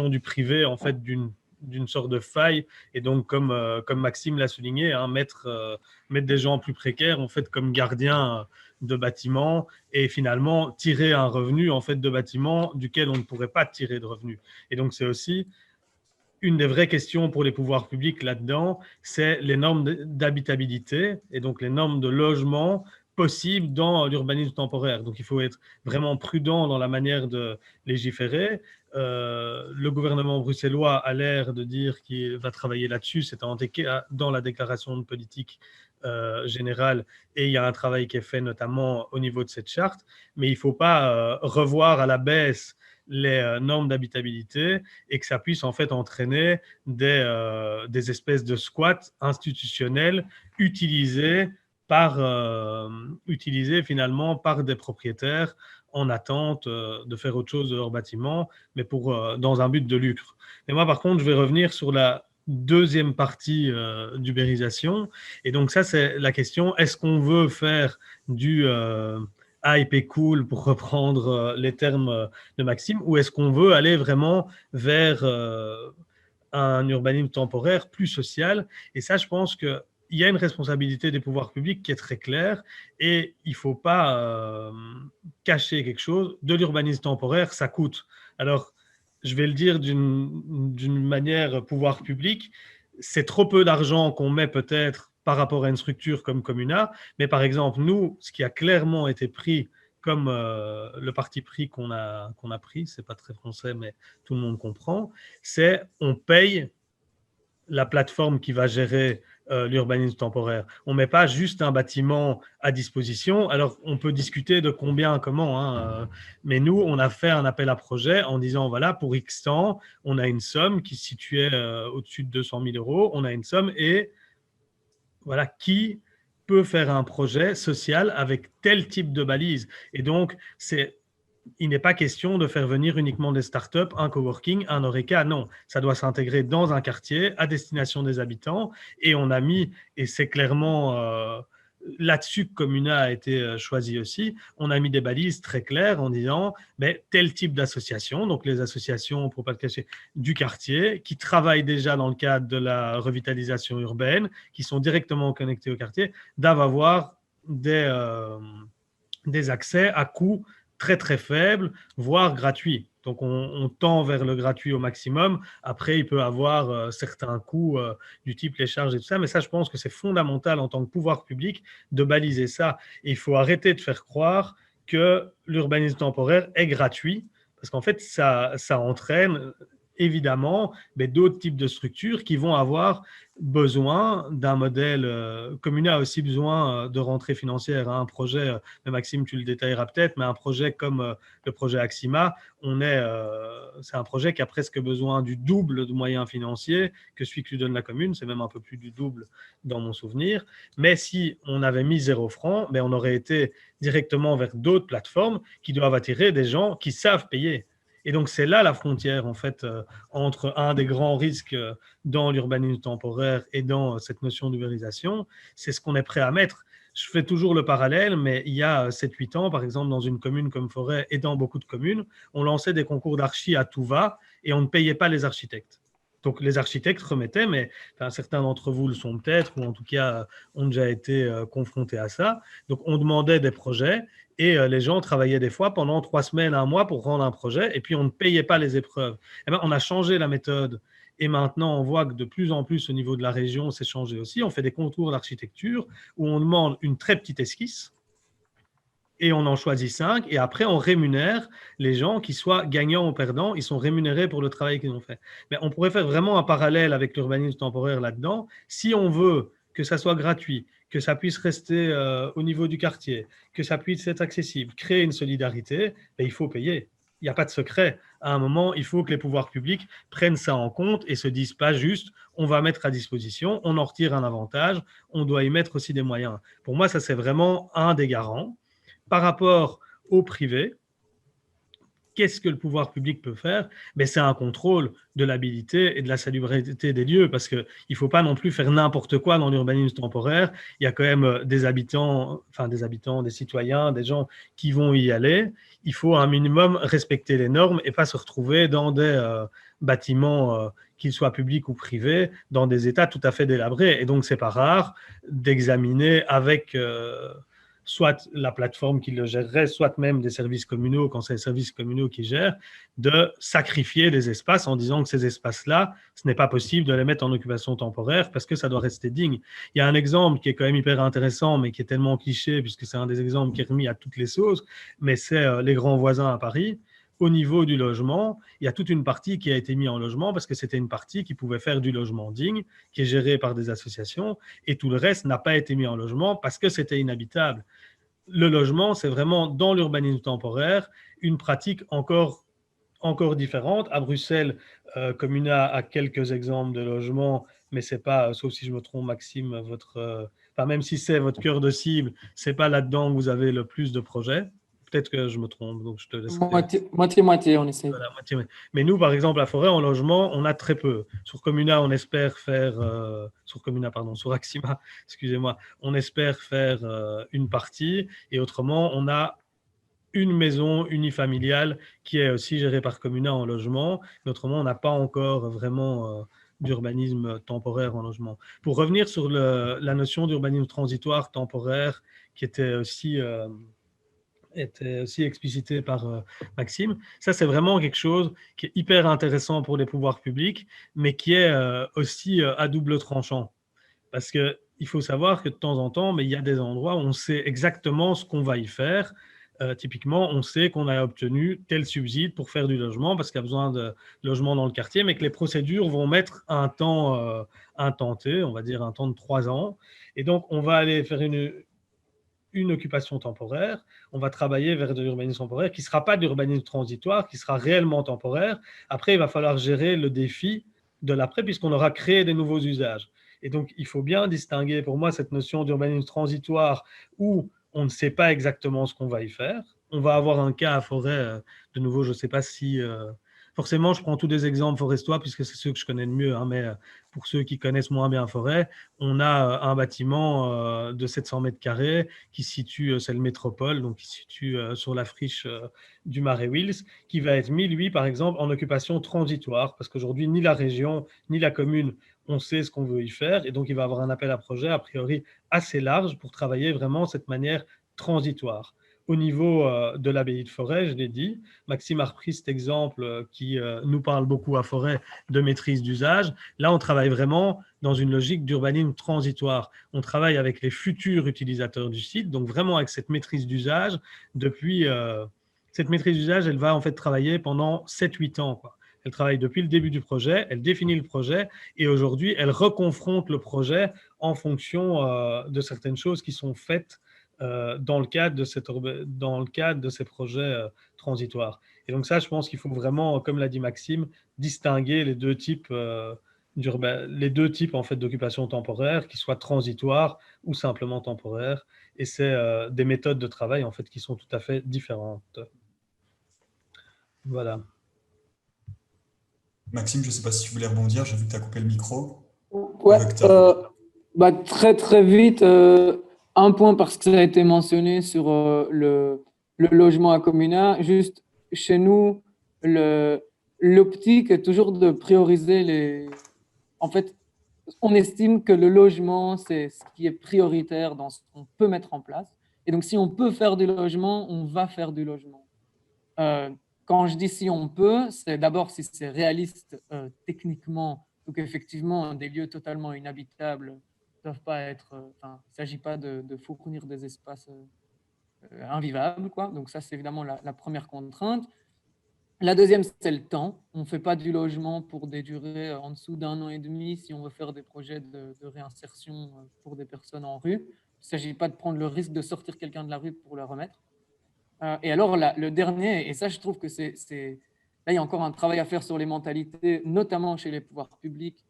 du privé, en fait, d'une sorte de faille. Et donc, comme Maxime l'a souligné, mettre des gens plus précaires, en fait, comme gardiens de bâtiments, et finalement tirer un revenu, en fait, de bâtiments duquel on ne pourrait pas tirer de revenus. Et donc, c'est aussi une des vraies questions pour les pouvoirs publics là-dedans, c'est les normes d'habitabilité et donc les normes de logement possibles dans l'urbanisme temporaire. Donc, il faut être vraiment prudent dans la manière de légiférer. Le gouvernement bruxellois a l'air de dire qu'il va travailler là-dessus. C'est indiqué dans la déclaration de politique générale et il y a un travail qui est fait notamment au niveau de cette charte. Mais il ne faut pas revoir à la baisse les normes d'habitabilité et que ça puisse en fait entraîner des espèces de squats institutionnels utilisés finalement par des propriétaires en attente de faire autre chose de leur bâtiment, mais dans un but de lucre. Et moi, par contre, je vais revenir sur la deuxième partie d'ubérisation. Et donc ça, c'est la question, est-ce qu'on veut faire du hype et cool, pour reprendre les termes de Maxime, ou est-ce qu'on veut aller vraiment vers un urbanisme temporaire plus social? Et ça, je pense qu'il y a une responsabilité des pouvoirs publics qui est très claire et il ne faut pas cacher quelque chose. De l'urbanisme temporaire, ça coûte. Alors, je vais le dire d'une manière pouvoir public, c'est trop peu d'argent qu'on met peut-être par rapport à une structure comme Comuna, mais par exemple, nous, ce qui a clairement été pris comme le parti pris qu'on a pris, c'est pas très français, mais tout le monde comprend, c'est on paye la plateforme qui va gérer l'urbanisme temporaire. On ne met pas juste un bâtiment à disposition. Alors, on peut discuter de combien, comment, mais nous, on a fait un appel à projet en disant, voilà, pour X temps, on a une somme qui se situait au-dessus de 200 000 €, on a une somme et voilà, qui peut faire un projet social avec tel type de balise. Et donc, il n'est pas question de faire venir uniquement des startups, un coworking, un Oreca, non. Ça doit s'intégrer dans un quartier à destination des habitants. Et on a mis, et c'est clairement là-dessus que Comuna a été choisi aussi, on a mis des balises très claires en disant tel type d'association, donc les associations, pour ne pas le cacher, du quartier, qui travaillent déjà dans le cadre de la revitalisation urbaine, qui sont directement connectés au quartier, doivent avoir des accès à coût très très faible, voire gratuit. Donc on tend vers le gratuit au maximum. Après, il peut avoir certains coûts du type les charges et tout ça, mais ça, je pense que c'est fondamental en tant que pouvoir public de baliser ça. Et il faut arrêter de faire croire que l'urbanisme temporaire est gratuit, parce qu'en fait, ça entraîne évidemment d'autres types de structures qui vont avoir besoin d'un modèle. Comuna a aussi besoin de rentrée financière. Un projet, mais Maxime, tu le détailleras peut-être, mais un projet comme le projet Axima, c'est un projet qui a presque besoin du double de moyens financiers que celui que lui donne la commune. C'est même un peu plus du double dans mon souvenir. Mais si on avait mis 0 francs, on aurait été directement vers d'autres plateformes qui doivent attirer des gens qui savent payer. Et donc, c'est là la frontière, en fait, entre un des grands risques dans l'urbanisme temporaire et dans cette notion d'ubérisation. C'est ce qu'on est prêt à mettre. Je fais toujours le parallèle, mais il y a 7-8 ans, par exemple, dans une commune comme Forêt et dans beaucoup de communes, on lançait des concours d'archi à tout va et on ne payait pas les architectes. Donc, les architectes remettaient, mais certains d'entre vous le sont peut-être, ou en tout cas ont déjà été confrontés à ça. Donc, on demandait des projets et les gens travaillaient des fois pendant 3 semaines, 1 mois pour rendre un projet et puis on ne payait pas les épreuves. On a changé la méthode Et maintenant, on voit que de plus en plus, au niveau de la région, c'est changé aussi. On fait des contours d'architecture où on demande une très petite esquisse et on en choisit 5. Et après, on rémunère les gens qui soient gagnants ou perdants. Ils sont rémunérés pour le travail qu'ils ont fait. Mais on pourrait faire vraiment un parallèle avec l'urbanisme temporaire là-dedans. Si on veut que ça soit gratuit, que ça puisse rester au niveau du quartier, que ça puisse être accessible, créer une solidarité, ben, il faut payer. Il n'y a pas de secret. À un moment, il faut que les pouvoirs publics prennent ça en compte et se disent pas juste on va mettre à disposition, on en retire un avantage, on doit y mettre aussi des moyens. Pour moi, ça c'est vraiment un des garants. Par rapport au privé, qu'est-ce que le pouvoir public peut faire? Mais c'est un contrôle de l'habilité et de la salubrité des lieux, parce qu'il ne faut pas non plus faire n'importe quoi dans l'urbanisme temporaire. Il y a quand même des habitants, des citoyens, des gens qui vont y aller. Il faut un minimum respecter les normes et pas se retrouver dans des bâtiments, qu'ils soient publics ou privés, dans des états tout à fait délabrés. Et donc, c'est pas rare d'examiner avec soit la plateforme qui le gérerait, soit même des services communaux, quand c'est les services communaux qui gèrent, de sacrifier des espaces en disant que ces espaces-là, ce n'est pas possible de les mettre en occupation temporaire parce que ça doit rester digne. Il y a un exemple qui est quand même hyper intéressant, mais qui est tellement cliché, puisque c'est un des exemples qui est remis à toutes les sauces, mais c'est les grands voisins à Paris. Au niveau du logement, il y a toute une partie qui a été mise en logement parce que c'était une partie qui pouvait faire du logement digne, qui est gérée par des associations, et tout le reste n'a pas été mis en logement parce que c'était inhabitable. Le logement, c'est vraiment dans l'urbanisme temporaire une pratique encore différente. À Bruxelles, Comuna a quelques exemples de logements, mais c'est pas, sauf si je me trompe, Maxime, même si c'est votre cœur de cible, c'est pas là-dedans que vous avez le plus de projets. Peut-être que je me trompe, donc je te laisse. Moitié, on essaie. Voilà, moitié. Mais nous, par exemple, à Forêt, en logement, on a très peu. Sur Comuna, on espère faire... sur Axima, excusez-moi, on espère faire une partie. Et autrement, on a une maison unifamiliale qui est aussi gérée par Comuna en logement. Mais autrement, on n'a pas encore vraiment d'urbanisme temporaire en logement. Pour revenir sur la notion d'urbanisme transitoire temporaire, qui était aussi explicité par Maxime. Ça, c'est vraiment quelque chose qui est hyper intéressant pour les pouvoirs publics, mais qui est aussi à double tranchant. Parce qu'il faut savoir que de temps en temps, mais il y a des endroits où on sait exactement ce qu'on va y faire. Typiquement, on sait qu'on a obtenu tel subside pour faire du logement parce qu'il y a besoin de logement dans le quartier, mais que les procédures vont mettre un temps T, on va dire un temps de 3 ans. Et donc, on va aller faire une occupation temporaire, on va travailler vers de l'urbanisme temporaire qui ne sera pas d'urbanisme transitoire, qui sera réellement temporaire. Après, il va falloir gérer le défi de l'après puisqu'on aura créé des nouveaux usages. Et donc, il faut bien distinguer pour moi cette notion d'urbanisme transitoire où on ne sait pas exactement ce qu'on va y faire. On va avoir un cas à Forêt, de nouveau, je ne sais pas si... Forcément, je prends tous des exemples forestois puisque c'est ceux que je connais le mieux, hein, mais pour ceux qui connaissent moins bien Forêt, on a un bâtiment de 700 mètres carrés qui se situe, c'est le Métropole, donc qui se situe sur la friche du Marais Wils, qui va être mis, lui, par exemple, en occupation transitoire, parce qu'aujourd'hui, ni la région, ni la commune, on sait ce qu'on veut y faire, et donc il va avoir un appel à projet, a priori, assez large pour travailler vraiment cette manière transitoire. Au niveau de l'abbaye de Forêt, je l'ai dit, Maxime a repris cet exemple qui nous parle beaucoup à Forêt de maîtrise d'usage. Là, on travaille vraiment dans une logique d'urbanisme transitoire. On travaille avec les futurs utilisateurs du site, donc vraiment avec cette maîtrise d'usage. Depuis cette maîtrise d'usage, elle va en fait travailler pendant 7-8 ans, quoi. Elle travaille depuis le début du projet, elle définit le projet et aujourd'hui, elle reconfronte le projet en fonction de certaines choses qui sont faites dans le cadre de ces projets transitoires. Et donc ça, je pense qu'il faut vraiment, comme l'a dit Maxime, distinguer les deux types en fait d'occupation temporaire, qui soient transitoires ou simplement temporaires. Et c'est des méthodes de travail en fait qui sont tout à fait différentes. Voilà. Maxime, je ne sais pas si tu voulais rebondir, j'ai vu que tu as coupé le micro. Ouais, très très vite, un point parce que ça a été mentionné sur le logement à Comuna. Juste chez nous, l'optique est toujours de prioriser les... En fait, on estime que le logement, c'est ce qui est prioritaire dans ce qu'on peut mettre en place. Et donc, si on peut faire du logement, on va faire du logement. Quand je dis si on peut, c'est d'abord si c'est réaliste techniquement Donc effectivement, des lieux totalement inhabitables ne doivent pas être, il ne s'agit pas de fournir des espaces invivables, quoi. Donc ça, c'est évidemment la première contrainte. La deuxième, c'est le temps. On ne fait pas du logement pour des durées en dessous d'1 an et demi si on veut faire des projets de réinsertion pour des personnes en rue. Il ne s'agit pas de prendre le risque de sortir quelqu'un de la rue pour le remettre. Et alors, le dernier, et ça, je trouve que là, il y a encore un travail à faire sur les mentalités, notamment chez les pouvoirs publics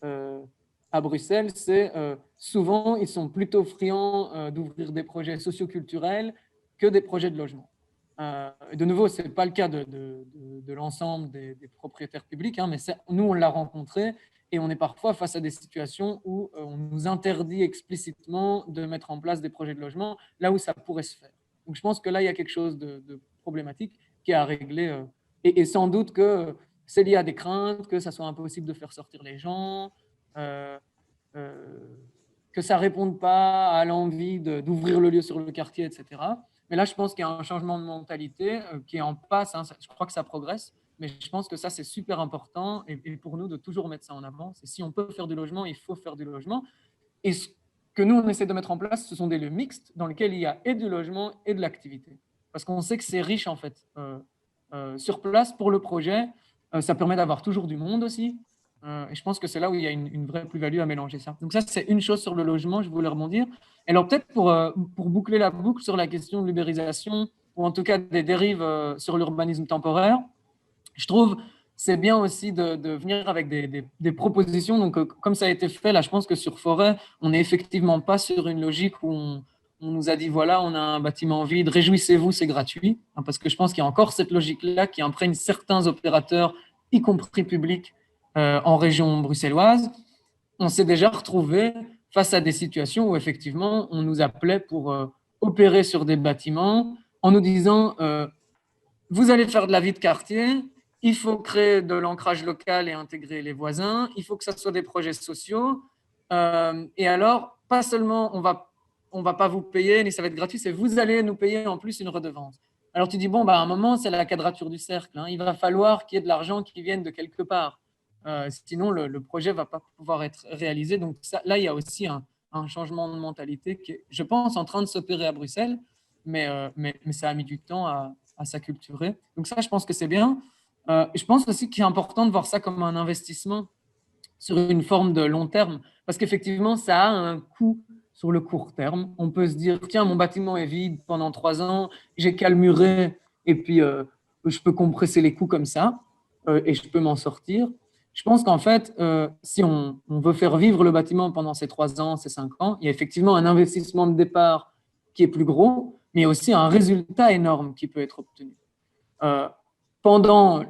à Bruxelles, c'est souvent, ils sont plutôt friands d'ouvrir des projets socioculturels que des projets de logement. De nouveau, ce n'est pas le cas de l'ensemble des propriétaires publics, hein, mais nous, on l'a rencontré et on est parfois face à des situations où on nous interdit explicitement de mettre en place des projets de logement là où ça pourrait se faire. Donc, je pense que là, il y a quelque chose de problématique qui est à régler et sans doute que c'est lié à des craintes, que ça soit impossible de faire sortir les gens, que ça ne réponde pas à l'envie d'ouvrir le lieu sur le quartier, etc. Mais là, je pense qu'il y a un changement de mentalité qui est en passe. Hein. Je crois que ça progresse, mais je pense que ça, c'est super important. Et pour nous, de toujours mettre ça en avant. C'est si on peut faire du logement, il faut faire du logement. Et ce que nous, on essaie de mettre en place, ce sont des lieux mixtes dans lesquels il y a et du logement et de l'activité. Parce qu'on sait que c'est riche, en fait. Sur place, pour le projet, ça permet d'avoir toujours du monde aussi. Et je pense que c'est là où il y a une vraie plus-value à mélanger ça. Donc ça, c'est une chose sur le logement, je voulais rebondir. Et alors peut-être pour boucler la boucle sur la question de l'ubérisation, ou en tout cas des dérives sur l'urbanisme temporaire, je trouve c'est bien aussi de venir avec des propositions. Donc comme ça a été fait, là je pense que sur Forêt, on n'est effectivement pas sur une logique où on nous a dit voilà, on a un bâtiment vide, réjouissez-vous, c'est gratuit. Hein, parce que je pense qu'il y a encore cette logique-là qui imprègne certains opérateurs, y compris publics, en région bruxelloise. On s'est déjà retrouvé face à des situations où effectivement on nous appelait pour opérer sur des bâtiments en nous disant vous allez faire de la vie de quartier, il faut créer de l'ancrage local et intégrer les voisins, il faut que ça soit des projets sociaux. Et alors, pas seulement on va pas vous payer, ni ça va être gratuit, c'est vous allez nous payer en plus une redevance. Alors tu dis, bon, à un moment, c'est la quadrature du cercle. Hein. Il va falloir qu'il y ait de l'argent qui vienne de quelque part. Sinon, le projet ne va pas pouvoir être réalisé. Donc ça, là, il y a aussi un changement de mentalité qui est, je pense, en train de s'opérer à Bruxelles, mais ça a mis du temps à s'acculturer. Donc ça, je pense que c'est bien. Je pense aussi qu'il est important de voir ça comme un investissement sur une forme de long terme, parce qu'effectivement, ça a un coût sur le court terme. On peut se dire, tiens, mon bâtiment est vide pendant 3 ans, j'ai qu'à le murer, et puis je peux compresser les coûts comme ça, et je peux m'en sortir. Je pense qu'en fait, si on veut faire vivre le bâtiment pendant ces 3 ans, ces 5 ans, il y a effectivement un investissement de départ qui est plus gros, mais il y a aussi un résultat énorme qui peut être obtenu. Pendant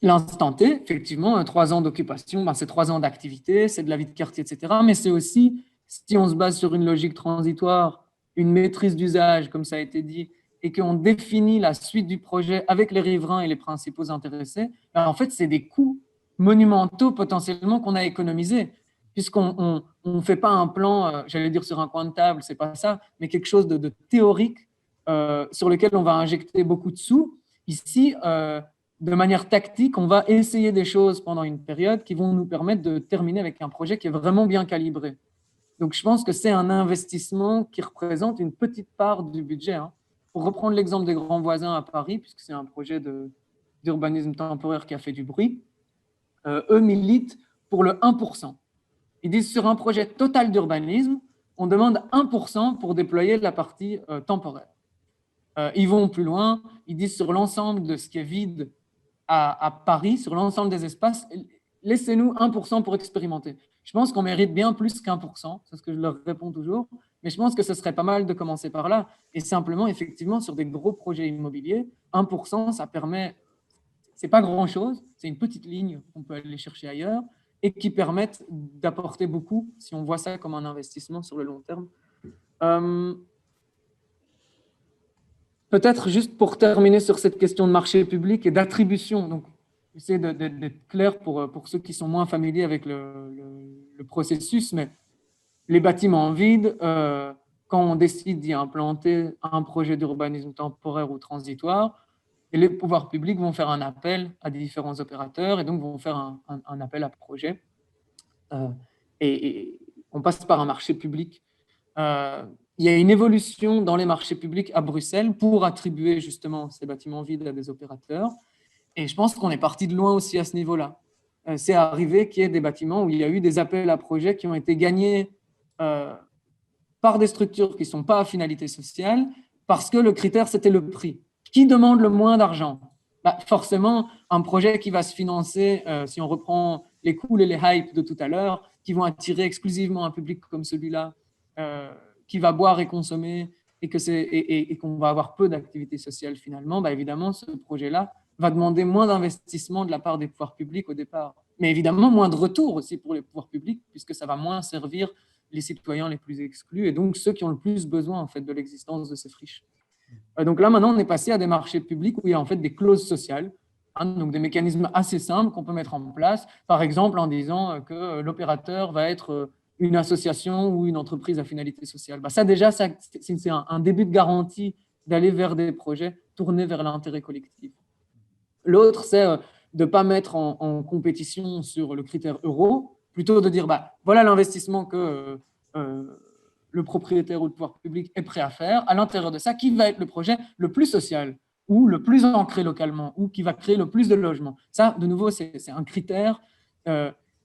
l'instant T, effectivement, 3 ans d'occupation, c'est 3 ans d'activité, c'est de la vie de quartier, etc. Mais c'est aussi, si on se base sur une logique transitoire, une maîtrise d'usage, comme ça a été dit, et qu'on définit la suite du projet avec les riverains et les principaux intéressés, en fait, c'est des coûts monumentaux potentiellement qu'on a économisés, puisqu'on ne fait pas un plan, j'allais dire sur un coin de table, c'est pas ça, mais quelque chose de théorique sur lequel on va injecter beaucoup de sous. Ici, de manière tactique, on va essayer des choses pendant une période qui vont nous permettre de terminer avec un projet qui est vraiment bien calibré. Donc, je pense que c'est un investissement qui représente une petite part du budget. Hein. Pour reprendre l'exemple des grands voisins à Paris, puisque c'est un projet d'urbanisme temporaire qui a fait du bruit, eux militent pour le 1%. Ils disent sur un projet total d'urbanisme, on demande 1% pour déployer la partie temporaire. Ils vont plus loin, ils disent sur l'ensemble de ce qui est vide à Paris, sur l'ensemble des espaces, laissez-nous 1% pour expérimenter. Je pense qu'on mérite bien plus qu'1%, c'est ce que je leur réponds toujours, mais je pense que ce serait pas mal de commencer par là. Et simplement, effectivement, sur des gros projets immobiliers, 1%, ça permet, c'est pas grand-chose, c'est une petite ligne qu'on peut aller chercher ailleurs et qui permettent d'apporter beaucoup, si on voit ça comme un investissement sur le long terme. Peut-être juste pour terminer sur cette question de marché public et d'attribution, donc j'essaie d'être clair pour ceux qui sont moins familiers avec le processus, mais les bâtiments vides, quand on décide d'y implanter un projet d'urbanisme temporaire ou transitoire, et les pouvoirs publics vont faire un appel à différents opérateurs et donc vont faire un appel à projet. et on passe par un marché public. Il y a une évolution dans les marchés publics à Bruxelles pour attribuer justement ces bâtiments vides à des opérateurs. Et je pense qu'on est parti de loin aussi à ce niveau-là. C'est arrivé qu'il y ait des bâtiments où il y a eu des appels à projets qui ont été gagnés par des structures qui ne sont pas à finalité sociale parce que le critère, c'était le prix. Qui demande le moins d'argent ? Forcément, un projet qui va se financer, si on reprend les cools et les hypes de tout à l'heure, qui vont attirer exclusivement un public comme celui-là, qui va boire et consommer et qu'on va avoir peu d'activités sociales finalement, évidemment, ce projet-là va demander moins d'investissement de la part des pouvoirs publics au départ. Mais évidemment, moins de retour aussi pour les pouvoirs publics, puisque ça va moins servir les citoyens les plus exclus et donc ceux qui ont le plus besoin en fait, de l'existence de ces friches. Donc là, maintenant, on est passé à des marchés publics où il y a en fait des clauses sociales, donc des mécanismes assez simples qu'on peut mettre en place, par exemple en disant que l'opérateur va être une association ou une entreprise à finalité sociale. Ça déjà, c'est un début de garantie d'aller vers des projets tournés vers l'intérêt collectif. L'autre, c'est de ne pas mettre en compétition sur le critère euro, plutôt de dire, voilà l'investissement que le propriétaire ou le pouvoir public est prêt à faire. À l'intérieur de ça, qui va être le projet le plus social ou le plus ancré localement ou qui va créer le plus de logements. Ça, de nouveau, c'est un critère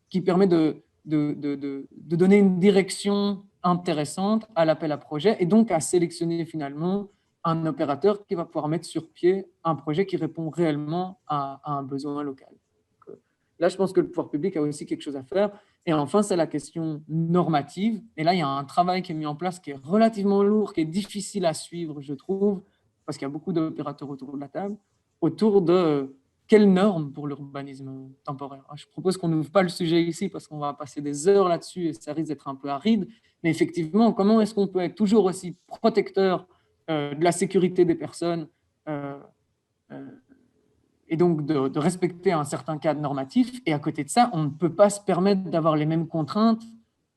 qui permet de donner une direction intéressante à l'appel à projet et donc à sélectionner finalement un opérateur qui va pouvoir mettre sur pied un projet qui répond réellement à un besoin local. Donc, là, je pense que le pouvoir public a aussi quelque chose à faire. Et enfin, c'est la question normative. Et là, il y a un travail qui est mis en place qui est relativement lourd, qui est difficile à suivre, je trouve, parce qu'il y a beaucoup d'opérateurs autour de la table, autour de quelles normes pour l'urbanisme temporaire. Je propose qu'on n'ouvre pas le sujet ici parce qu'on va passer des heures là-dessus et ça risque d'être un peu aride. Mais effectivement, comment est-ce qu'on peut être toujours aussi protecteur de la sécurité des personnes et donc de respecter un certain cadre normatif. Et à côté de ça, on ne peut pas se permettre d'avoir les mêmes contraintes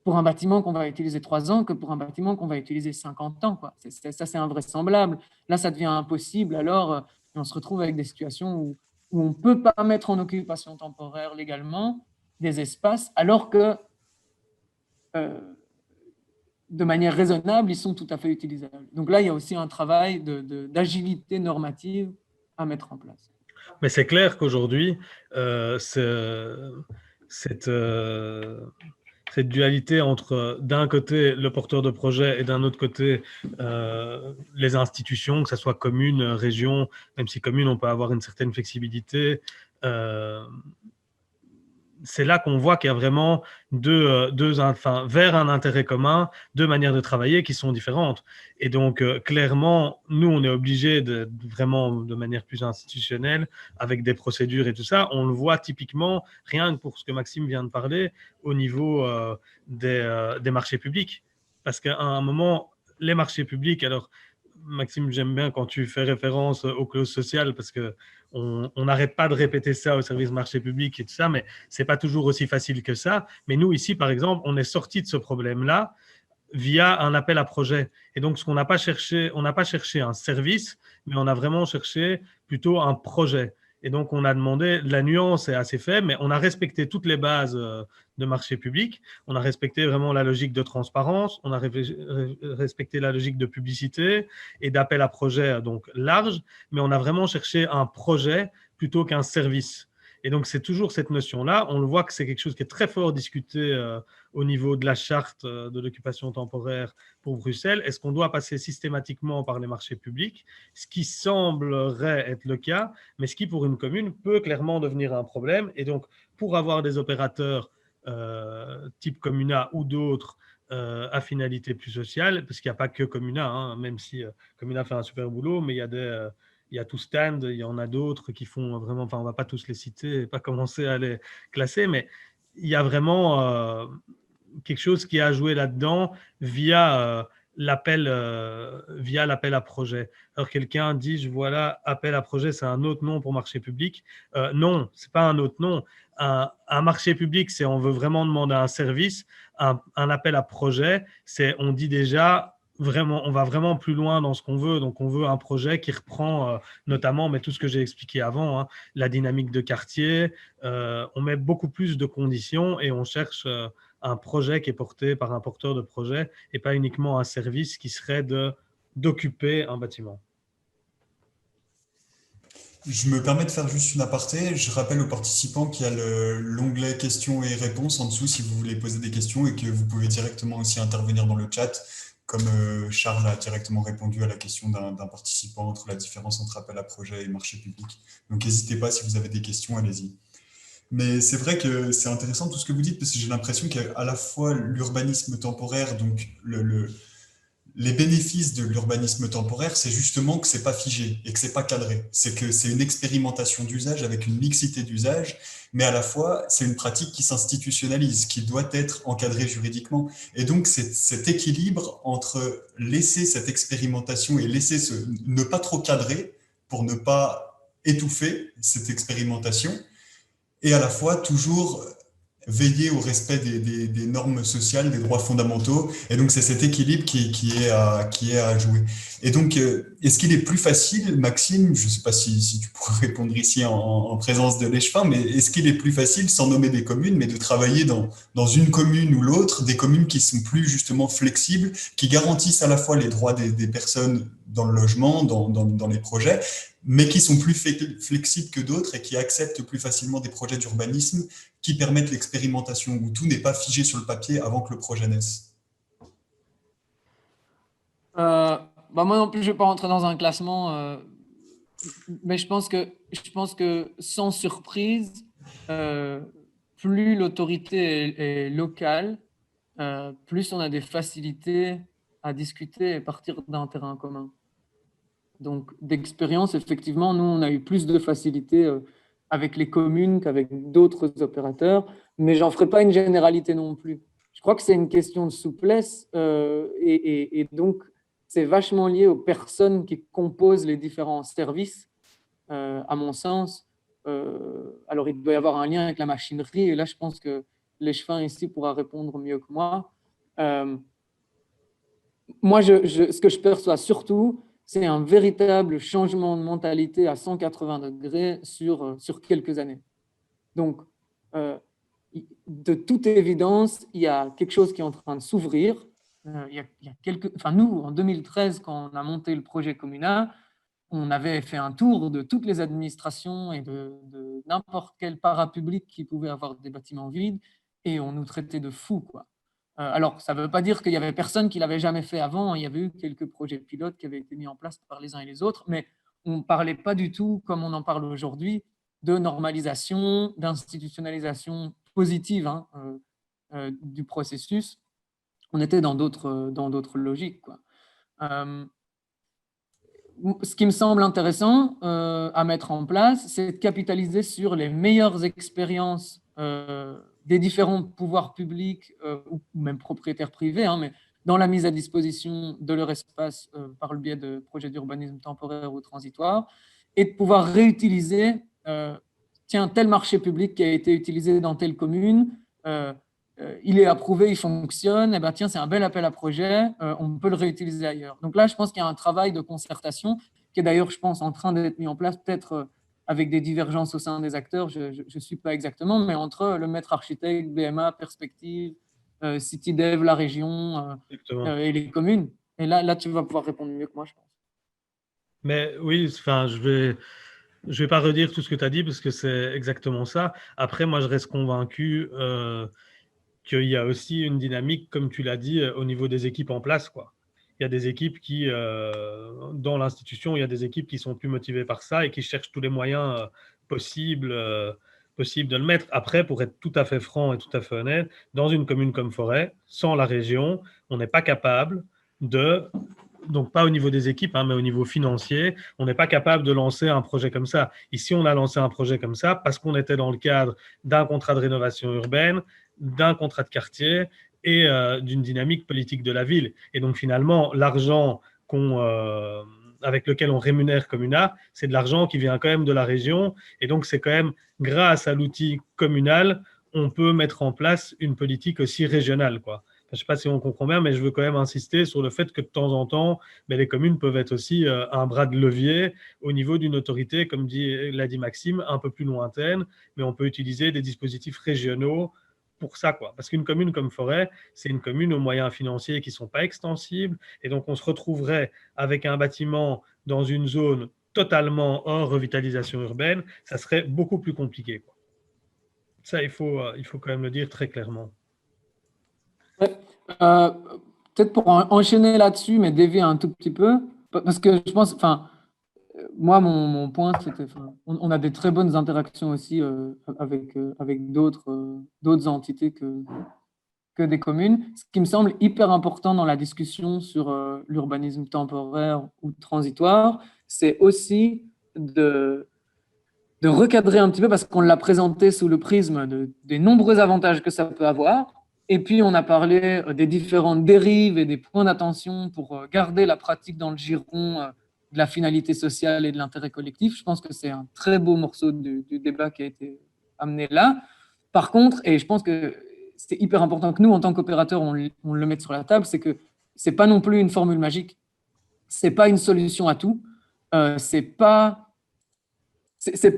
pour un bâtiment qu'on va utiliser 3 ans que pour un bâtiment qu'on va utiliser 50 ans. Ça, c'est invraisemblable. Là, ça devient impossible. Alors, on se retrouve avec des situations où on ne peut pas mettre en occupation temporaire légalement des espaces, alors que de manière raisonnable, ils sont tout à fait utilisables. Donc là, il y a aussi un travail d'agilité normative à mettre en place. Mais c'est clair qu'aujourd'hui, cette dualité entre, d'un côté, le porteur de projet et d'un autre côté, les institutions, que ce soit communes, régions, même si commune, on peut avoir une certaine flexibilité, c'est là qu'on voit qu'il y a vraiment vers un intérêt commun, deux manières de travailler qui sont différentes. Et donc, clairement, nous, on est obligés vraiment de manière plus institutionnelle, avec des procédures et tout ça. On le voit typiquement, rien que pour ce que Maxime vient de parler, au niveau des marchés publics. Parce qu'à un moment, les marchés publics, alors, Maxime, j'aime bien quand tu fais référence aux clauses sociales parce qu'on n'arrête pas de répéter ça au service marché public et tout ça, mais ce n'est pas toujours aussi facile que ça. Mais nous, ici, par exemple, on est sorti de ce problème-là via un appel à projet. Et donc, ce qu'on n'a pas cherché, on n'a pas cherché un service, mais on a vraiment cherché plutôt un projet. Et donc, on a demandé, la nuance est assez faible, mais on a respecté toutes les bases de marché public. On a respecté vraiment la logique de transparence, on a respecté la logique de publicité et d'appel à projet donc large, mais on a vraiment cherché un projet plutôt qu'un service. Et donc, c'est toujours cette notion-là. On le voit que c'est quelque chose qui est très fort discuté au niveau de la charte de l'occupation temporaire pour Bruxelles. Est-ce qu'on doit passer systématiquement par les marchés publics? Ce qui semblerait être le cas, mais ce qui, pour une commune, peut clairement devenir un problème. Et donc, pour avoir des opérateurs type Comuna ou d'autres à finalité plus sociale, parce qu'il n'y a pas que Comuna, même si Comuna fait un super boulot, mais il y a tout Stand, il y en a d'autres qui font vraiment, enfin on ne va pas tous les citer, pas commencer à les classer, mais il y a vraiment quelque chose qui a joué là-dedans via l'appel à projet. Alors quelqu'un dit, voilà, appel à projet, c'est un autre nom pour marché public. Non, ce n'est pas un autre nom. Un marché public, c'est on veut vraiment demander un service. Un appel à projet, c'est on dit déjà, on va vraiment plus loin dans ce qu'on veut. Donc, on veut un projet qui reprend notamment, mais tout ce que j'ai expliqué avant, hein, la dynamique de quartier. On met beaucoup plus de conditions et on cherche un projet qui est porté par un porteur de projet et pas uniquement un service qui serait d'occuper un bâtiment. Je me permets de faire juste une aparté. Je rappelle aux participants qu'il y a l'onglet questions et réponses en dessous si vous voulez poser des questions et que vous pouvez directement aussi intervenir dans le chat, comme Charles a directement répondu à la question d'un participant entre la différence entre appel à projet et marché public. Donc n'hésitez pas, si vous avez des questions, allez-y. Mais c'est vrai que c'est intéressant tout ce que vous dites, parce que j'ai l'impression qu'à la fois l'urbanisme temporaire, donc les bénéfices de l'urbanisme temporaire, c'est justement que c'est pas figé et que c'est pas cadré. C'est que c'est une expérimentation d'usage avec une mixité d'usage, mais à la fois, c'est une pratique qui s'institutionnalise, qui doit être encadrée juridiquement. Et donc, c'est cet équilibre entre laisser cette expérimentation et laisser ne pas trop cadrer pour ne pas étouffer cette expérimentation, et à la fois toujours veiller au respect des normes sociales, des droits fondamentaux. Et donc, c'est cet équilibre qui est à jouer. Et donc, est-ce qu'il est plus facile, Maxime, je ne sais pas si tu pourrais répondre ici en présence de l'Échevin, mais est-ce qu'il est plus facile, sans nommer des communes, mais de travailler dans une commune ou l'autre, des communes qui sont plus justement flexibles, qui garantissent à la fois les droits des personnes dans le logement, dans les projets, mais qui sont plus flexibles que d'autres et qui acceptent plus facilement des projets d'urbanisme qui permettent l'expérimentation, où tout n'est pas figé sur le papier avant que le projet naisse? Moi non plus, je ne vais pas rentrer dans un classement, mais je pense que sans surprise, plus l'autorité est locale, plus on a des facilités à discuter et partir d'un terrain commun. Donc, d'expérience, effectivement, nous, on a eu plus de facilité avec les communes qu'avec d'autres opérateurs, mais j'en ferai pas une généralité non plus. Je crois que c'est une question de souplesse et donc, c'est vachement lié aux personnes qui composent les différents services, à mon sens. Alors, il doit y avoir un lien avec la machinerie, et là, je pense que l'Échevin ici pourra répondre mieux que moi. Moi, ce que je perçois surtout, c'est un véritable changement de mentalité à 180 degrés sur quelques années. Donc, de toute évidence, il y a quelque chose qui est en train de s'ouvrir. Nous, en 2013, quand on a monté le projet Comuna, on avait fait un tour de toutes les administrations et de n'importe quel parapublic qui pouvait avoir des bâtiments vides, et on nous traitait de fous, quoi. Alors, ça ne veut pas dire qu'il n'y avait personne qui ne l'avait jamais fait avant. Il y avait eu quelques projets pilotes qui avaient été mis en place par les uns et les autres, mais on ne parlait pas du tout, comme on en parle aujourd'hui, de normalisation, d'institutionnalisation positive du processus. On était dans d'autres logiques, quoi. Ce qui me semble intéressant à mettre en place, c'est de capitaliser sur les meilleures expériences des différents pouvoirs publics ou même propriétaires privés, mais dans la mise à disposition de leur espace par le biais de projets d'urbanisme temporaire ou transitoire, et de pouvoir réutiliser, tel marché public qui a été utilisé dans telle commune, il est approuvé, il fonctionne, c'est un bel appel à projet, on peut le réutiliser ailleurs. Donc là, je pense qu'il y a un travail de concertation qui est d'ailleurs, je pense, en train d'être mis en place, peut-être avec des divergences au sein des acteurs, je ne suis pas exactement, mais entre le maître architecte, BMA, Perspective, CityDev, la région et les communes. Et là, tu vas pouvoir répondre mieux que moi, je pense. Mais oui, je vais pas redire tout ce que tu as dit parce que c'est exactement ça. Après, moi, je reste convaincu qu'il y a aussi une dynamique, comme tu l'as dit, au niveau des équipes en place, quoi. Il y a des équipes qui, dans l'institution, il y a des équipes qui sont plus motivées par ça et qui cherchent tous les moyens possibles de le mettre. Après, pour être tout à fait franc et tout à fait honnête, dans une commune comme Forêt, sans la région, on n'est pas capable donc pas au niveau des équipes, mais au niveau financier, on n'est pas capable de lancer un projet comme ça. Ici, on a lancé un projet comme ça parce qu'on était dans le cadre d'un contrat de rénovation urbaine, d'un contrat de quartier et d'une dynamique politique de la ville. Et donc finalement, l'argent avec lequel on rémunère Comuna, c'est de l'argent qui vient quand même de la région. Et donc c'est quand même grâce à l'outil communal, on peut mettre en place une politique aussi régionale, quoi. je ne sais pas si on comprend bien, mais je veux quand même insister sur le fait que de temps en temps, les communes peuvent être aussi un bras de levier au niveau d'une autorité, comme l'a dit Maxime, un peu plus lointaine, mais on peut utiliser des dispositifs régionaux pour ça, quoi. Parce qu'une commune comme Forêt, c'est une commune aux moyens financiers qui ne sont pas extensibles, et donc on se retrouverait avec un bâtiment dans une zone totalement hors revitalisation urbaine, ça serait beaucoup plus compliqué, quoi. Ça, il faut quand même le dire très clairement. Ouais. Euh, Peut-être pour enchaîner là-dessus, mais dévier un tout petit peu, parce que je pense, enfin, moi, mon point, c'était, on a des très bonnes interactions aussi avec d'autres entités que des communes. Ce qui me semble hyper important dans la discussion sur l'urbanisme temporaire ou transitoire, c'est aussi de recadrer un petit peu, parce qu'on l'a présenté sous le prisme des nombreux avantages que ça peut avoir. Et puis, on a parlé des différentes dérives et des points d'attention pour garder la pratique dans le giron de la finalité sociale et de l'intérêt collectif. Je pense que c'est un très beau morceau du débat qui a été amené là. Par contre, et je pense que c'est hyper important que nous, en tant qu'opérateurs, on le mette sur la table, c'est que ce n'est pas non plus une formule magique. Ce n'est pas une solution à tout. C'est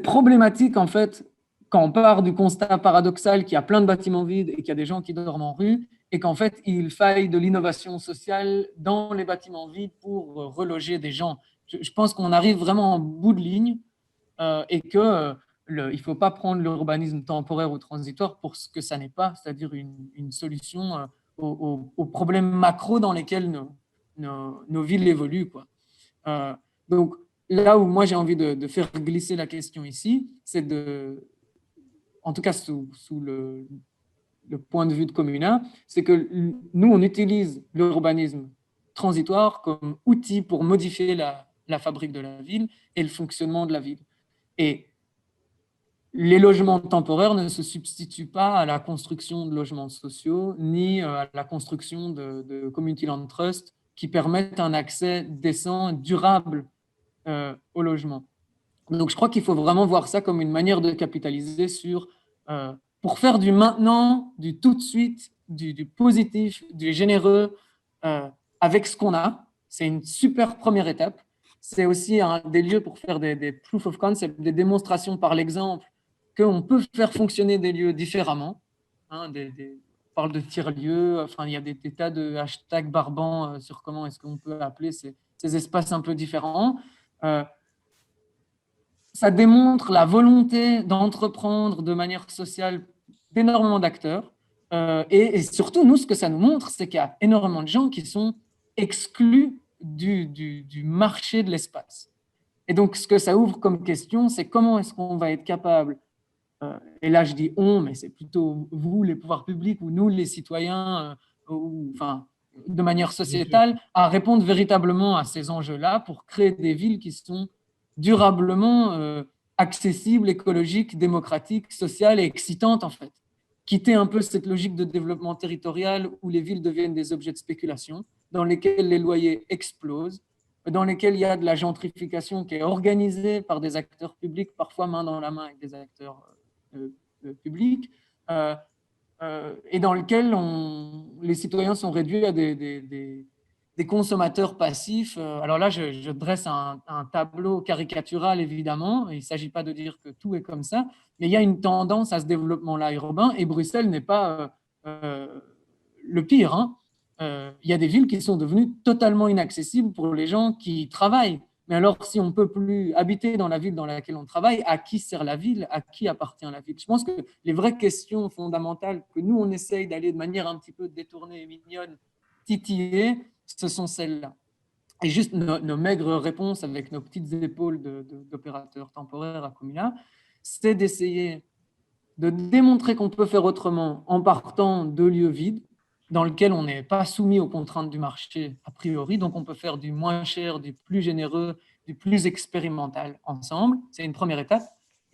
problématique, en fait, quand on part du constat paradoxal qu'il y a plein de bâtiments vides et qu'il y a des gens qui dorment en rue, et qu'en fait, il faille de l'innovation sociale dans les bâtiments vides pour reloger des gens. Je pense qu'on arrive vraiment en bout de ligne et qu'il ne faut pas prendre l'urbanisme temporaire ou transitoire pour ce que ça n'est pas, c'est-à-dire une solution aux problèmes macro dans lesquels nos villes évoluent, quoi. Donc, là où moi j'ai envie de faire glisser la question ici, c'est en tout cas sous le point de vue de Comuna, c'est que nous, on utilise l'urbanisme transitoire comme outil pour modifier la fabrique de la ville et le fonctionnement de la ville. Et les logements temporaires ne se substituent pas à la construction de logements sociaux, ni à la construction de community land trust qui permettent un accès décent, durable au logement. Donc, je crois qu'il faut vraiment voir ça comme une manière de capitaliser pour faire du maintenant, du tout de suite, du positif, du généreux avec ce qu'on a. C'est une super première étape. C'est aussi des lieux pour faire des proof of concept, des démonstrations par l'exemple qu'on peut faire fonctionner des lieux différemment. On parle de tiers-lieux, enfin, il y a des tas de hashtags barbants sur comment est-ce qu'on peut appeler ces espaces un peu différents. Ça démontre la volonté d'entreprendre de manière sociale d'énormément d'acteurs. Et surtout, nous, ce que ça nous montre, c'est qu'il y a énormément de gens qui sont exclus du marché de l'espace. Et donc, ce que ça ouvre comme question, c'est comment est-ce qu'on va être capable, et là je dis on, mais c'est plutôt vous, les pouvoirs publics, ou nous, les citoyens, enfin, de manière sociétale, à répondre véritablement à ces enjeux-là pour créer des villes qui sont durablement accessibles, écologiques, démocratiques, sociales et excitantes, en fait. Quitter un peu cette logique de développement territorial où les villes deviennent des objets de spéculation, dans lesquels les loyers explosent, dans lesquels il y a de la gentrification qui est organisée par des acteurs publics, parfois main dans la main avec des acteurs publics, et dans lequel les citoyens sont réduits à des consommateurs passifs. Alors là, je dresse un tableau caricatural, évidemment. Il ne s'agit pas de dire que tout est comme ça, mais il y a une tendance à ce développement-là urbain, et Bruxelles n'est pas le pire, hein. Il y a des villes qui sont devenues totalement inaccessibles pour les gens qui travaillent. Mais alors, si on ne peut plus habiter dans la ville dans laquelle on travaille, à qui sert la ville? À qui appartient la ville? Je pense que les vraies questions fondamentales que nous, on essaye d'aller de manière un petit peu détournée et mignonne, titiller, ce sont celles-là. Et juste nos maigres réponses avec nos petites épaules d'opérateurs temporaires à Comuna, c'est d'essayer de démontrer qu'on peut faire autrement en partant de lieux vides, dans lesquels on n'est pas soumis aux contraintes du marché a priori, donc on peut faire du moins cher, du plus généreux, du plus expérimental ensemble. C'est une première étape.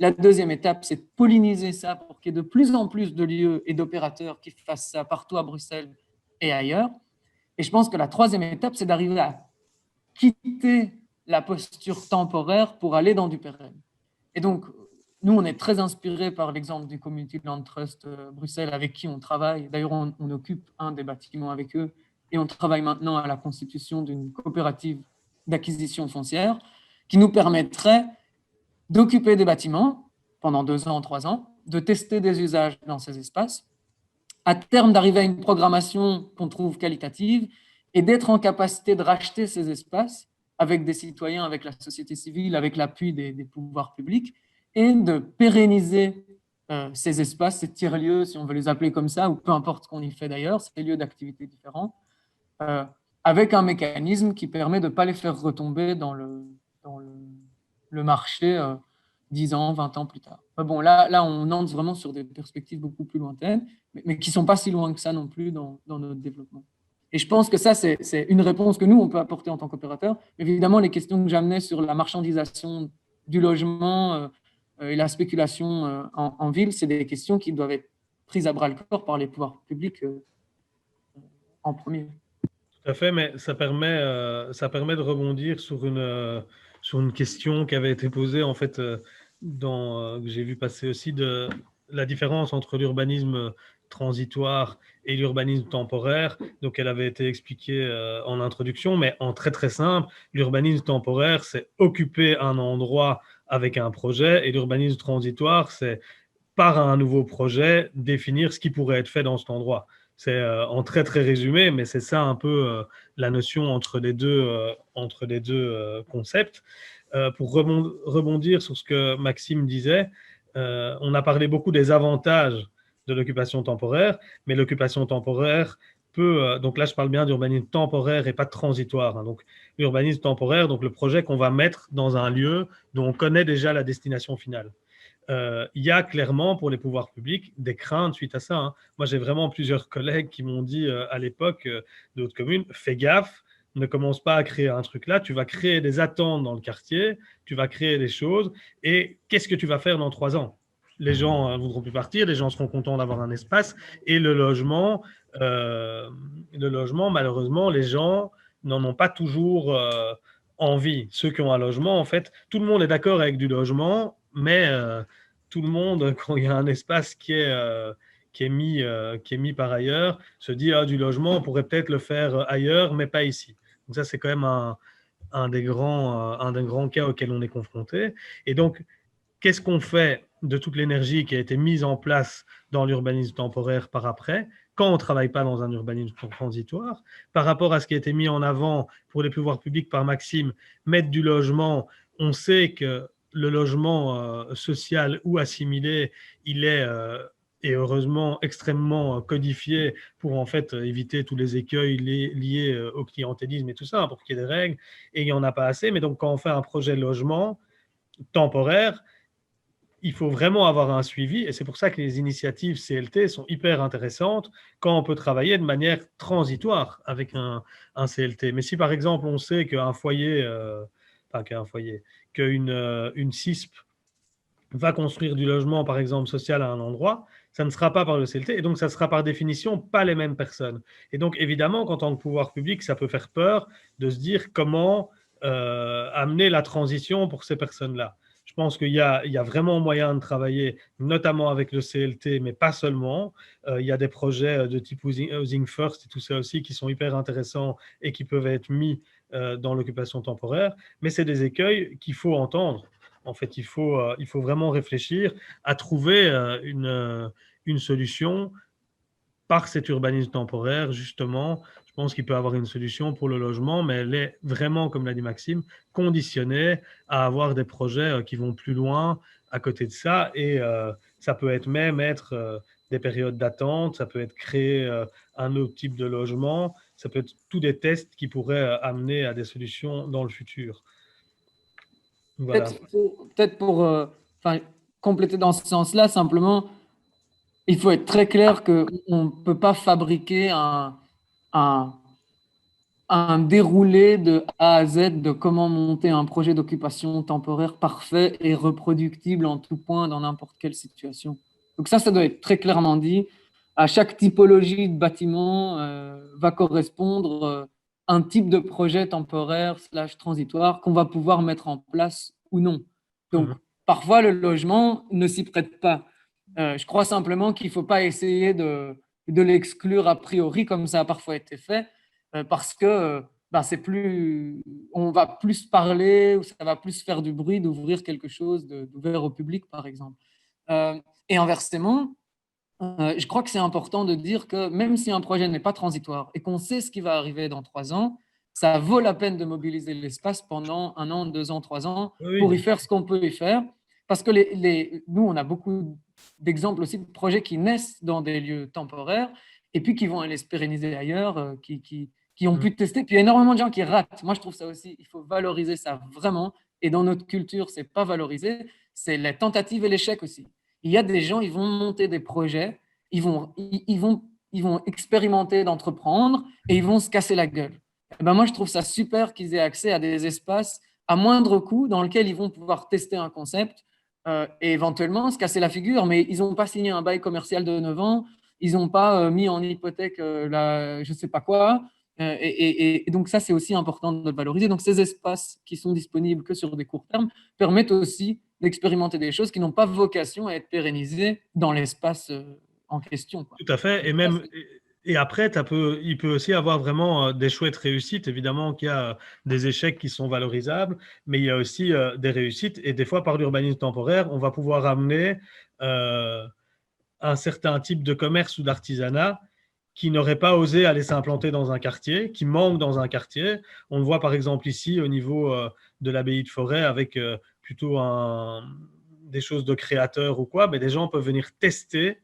La deuxième étape, c'est de polliniser ça pour qu'il y ait de plus en plus de lieux et d'opérateurs qui fassent ça partout à Bruxelles et ailleurs. Et je pense que la troisième étape, c'est d'arriver à quitter la posture temporaire pour aller dans du pérenne. Et donc, nous, on est très inspiré par l'exemple du Community Land Trust Bruxelles avec qui on travaille. D'ailleurs, on occupe un des bâtiments avec eux et on travaille maintenant à la constitution d'une coopérative d'acquisition foncière qui nous permettrait d'occuper des bâtiments pendant 2 ans, 3 ans, de tester des usages dans ces espaces, à terme d'arriver à une programmation qu'on trouve qualitative et d'être en capacité de racheter ces espaces avec des citoyens, avec la société civile, avec l'appui des pouvoirs publics, et de pérenniser ces espaces, ces tiers-lieux, si on veut les appeler comme ça, ou peu importe ce qu'on y fait d'ailleurs, ces lieux d'activité différents, avec un mécanisme qui permet de ne pas les faire retomber dans le marché 10 ans, 20 ans plus tard. Bon, là, on entre vraiment sur des perspectives beaucoup plus lointaines, mais qui ne sont pas si loin que ça non plus dans notre développement. Et je pense que ça, c'est une réponse que nous, on peut apporter en tant qu'opérateur. Évidemment, les questions que j'amenais sur la marchandisation du logement et la spéculation en ville, c'est des questions qui doivent être prises à bras-le-corps par les pouvoirs publics en premier. Tout à fait, mais ça permet de rebondir sur une question qui avait été posée, en fait, que j'ai vu passer aussi, de la différence entre l'urbanisme transitoire et l'urbanisme temporaire. Donc, elle avait été expliquée en introduction, mais en très très simple, l'urbanisme temporaire, c'est occuper un endroit avec un projet, et l'urbanisme transitoire, c'est par un nouveau projet définir ce qui pourrait être fait dans cet endroit. C'est en très très résumé, mais c'est ça un peu la notion entre les deux concepts. Pour rebondir sur ce que Maxime disait, on a parlé beaucoup des avantages de l'occupation temporaire, mais l'occupation temporaire peut, donc là je parle bien d'urbanisme temporaire et pas de transitoire, hein. Donc l'urbanisme temporaire, donc le projet qu'on va mettre dans un lieu dont on connaît déjà la destination finale. Il y a clairement pour les pouvoirs publics des craintes suite à ça, hein. Moi, j'ai vraiment plusieurs collègues qui m'ont dit à l'époque d'autres communes, fais gaffe, ne commence pas à créer un truc là, tu vas créer des attentes dans le quartier, tu vas créer des choses, et qu'est-ce que tu vas faire dans 3 ans? Les gens ne voudront plus partir, les gens seront contents d'avoir un espace, et le logement, malheureusement, les gens n'en ont pas toujours envie. Ceux qui ont un logement, en fait, tout le monde est d'accord avec du logement, mais tout le monde, quand il y a un espace qui est mis par ailleurs, se dit du logement, on pourrait peut-être le faire ailleurs, mais pas ici. Donc ça, c'est quand même un des grands cas auxquels on est confronté. Et donc, qu'est-ce qu'on fait de toute l'énergie qui a été mise en place dans l'urbanisme temporaire par après, quand on ne travaille pas dans un urbanisme transitoire, par rapport à ce qui a été mis en avant pour les pouvoirs publics par Maxime, mettre du logement, on sait que le logement social ou assimilé, il est, et heureusement, extrêmement codifié pour en fait éviter tous les écueils liés au clientélisme et tout ça, pour qu'il y ait des règles, et il n'y en a pas assez. Mais donc, quand on fait un projet de logement temporaire, il faut vraiment avoir un suivi, et c'est pour ça que les initiatives CLT sont hyper intéressantes quand on peut travailler de manière transitoire avec un CLT. Mais si par exemple on sait qu'un foyer, qu'une CISP va construire du logement par exemple social à un endroit, ça ne sera pas par le CLT, et donc ça sera par définition pas les mêmes personnes. Et donc évidemment qu'en tant que pouvoir public, ça peut faire peur de se dire comment amener la transition pour ces personnes-là. Je pense qu'il y a vraiment moyen de travailler, notamment avec le CLT, mais pas seulement. Il y a des projets de type Housing First et tout ça aussi qui sont hyper intéressants et qui peuvent être mis dans l'occupation temporaire. Mais c'est des écueils qu'il faut entendre. En fait, il faut vraiment réfléchir à trouver une solution par cet urbanisme temporaire, justement. Je pense qu'il peut avoir une solution pour le logement, mais elle est vraiment, comme l'a dit Maxime, conditionnée à avoir des projets qui vont plus loin à côté de ça. Et ça peut être même des périodes d'attente, ça peut être créer un autre type de logement, ça peut être tous des tests qui pourraient amener à des solutions dans le futur. Voilà. Peut-être pour compléter dans ce sens-là, simplement, il faut être très clair qu'on ne peut pas fabriquer un déroulé de A à Z de comment monter un projet d'occupation temporaire parfait et reproductible en tout point dans n'importe quelle situation. Donc ça doit être très clairement dit. À chaque typologie de bâtiment va correspondre un type de projet temporaire / transitoire qu'on va pouvoir mettre en place ou non. Donc, parfois le logement ne s'y prête pas. Je crois simplement qu'il ne faut pas essayer de l'exclure a priori comme ça a parfois été fait, parce que on va plus parler ou ça va plus faire du bruit d'ouvrir quelque chose d'ouvert au public, par exemple. Et inversement, je crois que c'est important de dire que même si un projet n'est pas transitoire et qu'on sait ce qui va arriver dans 3 ans, ça vaut la peine de mobiliser l'espace pendant 1 an, 2 ans, 3 ans pour y faire ce qu'on peut y faire. Parce que nous, on a beaucoup d'exemples aussi de projets qui naissent dans des lieux temporaires et puis qui vont aller se pérenniser ailleurs, qui ont pu tester. Puis il y a énormément de gens qui ratent. Moi, je trouve ça aussi, il faut valoriser ça vraiment. Et dans notre culture, ce n'est pas valorisé, c'est les tentatives et l'échec aussi. Il y a des gens, ils vont monter des projets, ils vont expérimenter d'entreprendre et ils vont se casser la gueule. Et ben moi, je trouve ça super qu'ils aient accès à des espaces à moindre coût dans lesquels ils vont pouvoir tester un concept et éventuellement se casser la figure, mais ils n'ont pas signé un bail commercial de 9 ans, ils n'ont pas mis en hypothèque je ne sais pas quoi. Et donc ça, c'est aussi important de le valoriser. Donc ces espaces qui sont disponibles que sur des courts termes permettent aussi d'expérimenter des choses qui n'ont pas vocation à être pérennisées dans l'espace en question, quoi. Tout à fait. Et après, il peut aussi avoir vraiment des chouettes réussites. Évidemment qu'il y a des échecs qui sont valorisables, mais il y a aussi des réussites. Et des fois, par l'urbanisme temporaire, on va pouvoir amener un certain type de commerce ou d'artisanat qui n'aurait pas osé aller s'implanter dans un quartier, qui manque dans un quartier. On le voit par exemple ici au niveau de l'abbaye de Forêt avec plutôt des choses de créateurs ou quoi, mais des gens peuvent venir tester.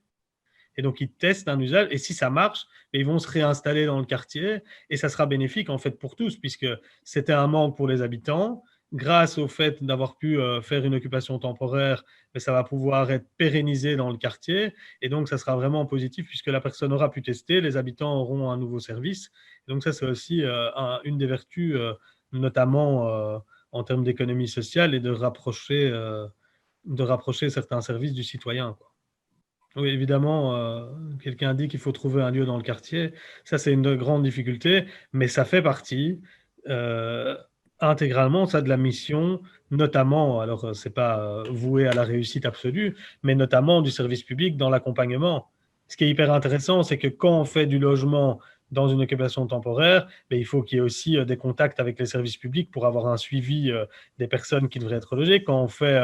Et donc, ils testent un usage. Et si ça marche, ils vont se réinstaller dans le quartier. Et ça sera bénéfique, en fait, pour tous, puisque c'était un manque pour les habitants. Grâce au fait d'avoir pu faire une occupation temporaire, ça va pouvoir être pérennisé dans le quartier. Et donc, ça sera vraiment positif, puisque la personne aura pu tester, les habitants auront un nouveau service. Et donc, ça, c'est aussi une des vertus, notamment en termes d'économie sociale et de rapprocher certains services du citoyen, quoi. Oui, évidemment, quelqu'un dit qu'il faut trouver un lieu dans le quartier. Ça, c'est une grande difficulté, mais ça fait partie intégralement ça, de la mission, notamment, alors c'est pas voué à la réussite absolue, mais notamment du service public dans l'accompagnement. Ce qui est hyper intéressant, c'est que quand on fait du logement dans une occupation temporaire, il faut qu'il y ait aussi des contacts avec les services publics pour avoir un suivi des personnes qui devraient être logées. Quand on fait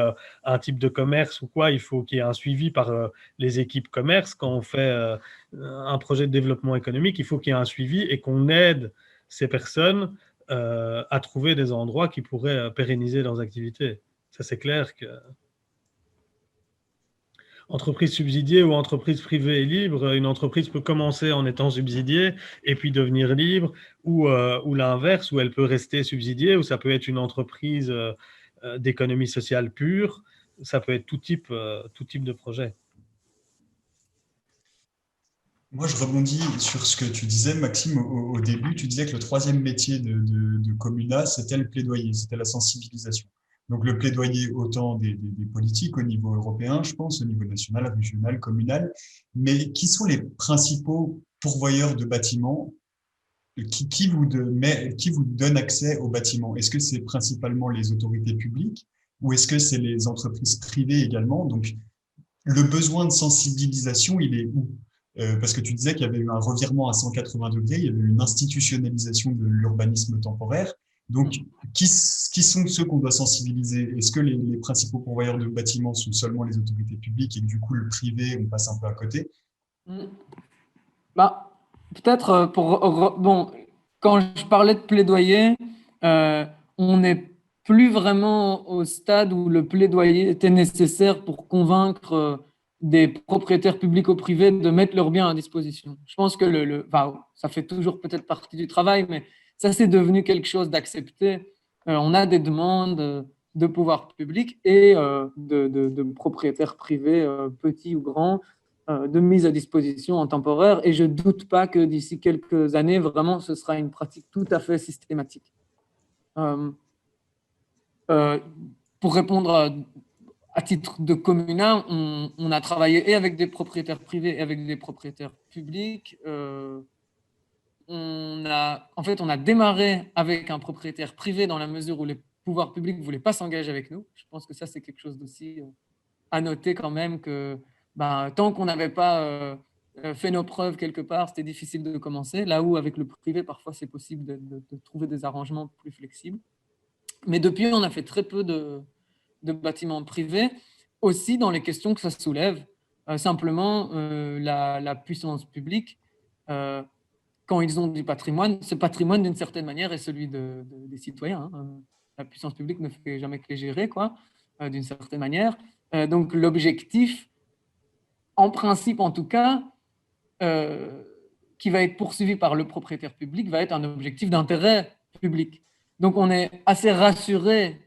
un type de commerce ou quoi, il faut qu'il y ait un suivi par les équipes commerce. Quand on fait un projet de développement économique, il faut qu'il y ait un suivi et qu'on aide ces personnes à trouver des endroits qui pourraient pérenniser leurs activités. Ça, c'est clair que entreprise subsidiée ou entreprise privée et libre, une entreprise peut commencer en étant subsidiée et puis devenir libre, ou l'inverse, où elle peut rester subsidiée, ou ça peut être une entreprise d'économie sociale pure, ça peut être tout type de projet. Moi, je rebondis sur ce que tu disais, Maxime, au début. Tu disais que le troisième métier de Comuna, c'était le plaidoyer, c'était la sensibilisation. Donc, le plaidoyer autant des politiques au niveau européen, je pense, au niveau national, régional, communal. Mais qui sont les principaux pourvoyeurs de bâtiments qui vous donne accès aux bâtiments? Est-ce que c'est principalement les autorités publiques ou est-ce que c'est les entreprises privées également? Donc, le besoin de sensibilisation, il est où? Parce que tu disais qu'il y avait eu un revirement à 180 degrés, il y avait eu une institutionnalisation de l'urbanisme temporaire. Donc, qui sont ceux qu'on doit sensibiliser? Est-ce que les principaux pourvoyeurs de bâtiments sont seulement les autorités publiques et que du coup, le privé, on passe un peu à côté? Peut-être quand je parlais de plaidoyer, on n'est plus vraiment au stade où le plaidoyer était nécessaire pour convaincre des propriétaires publics ou privés de mettre leurs biens à disposition. Je pense que ça fait toujours peut-être partie du travail, mais ça, c'est devenu quelque chose d'accepté. On a des demandes de pouvoir public et de propriétaires privés, petits ou grands, de mise à disposition en temporaire. Et je ne doute pas que d'ici quelques années, vraiment, ce sera une pratique tout à fait systématique. Pour répondre à titre de Comuna, on a travaillé et avec des propriétaires privés et avec des propriétaires publics. On a démarré avec un propriétaire privé dans la mesure où les pouvoirs publics ne voulaient pas s'engager avec nous. Je pense que ça, c'est quelque chose d'aussi à noter quand même, que tant qu'on n'avait pas fait nos preuves quelque part, c'était difficile de commencer. Là où, avec le privé, parfois, c'est possible de trouver des arrangements plus flexibles. Mais depuis, on a fait très peu de bâtiments privés, aussi dans les questions que ça soulève. Simplement, la puissance publique, quand ils ont du patrimoine, ce patrimoine, d'une certaine manière, est celui des citoyens. La puissance publique ne fait jamais que les gérer, quoi, d'une certaine manière. Donc, l'objectif, en principe en tout cas, qui va être poursuivi par le propriétaire public, va être un objectif d'intérêt public. Donc, on est assez rassuré,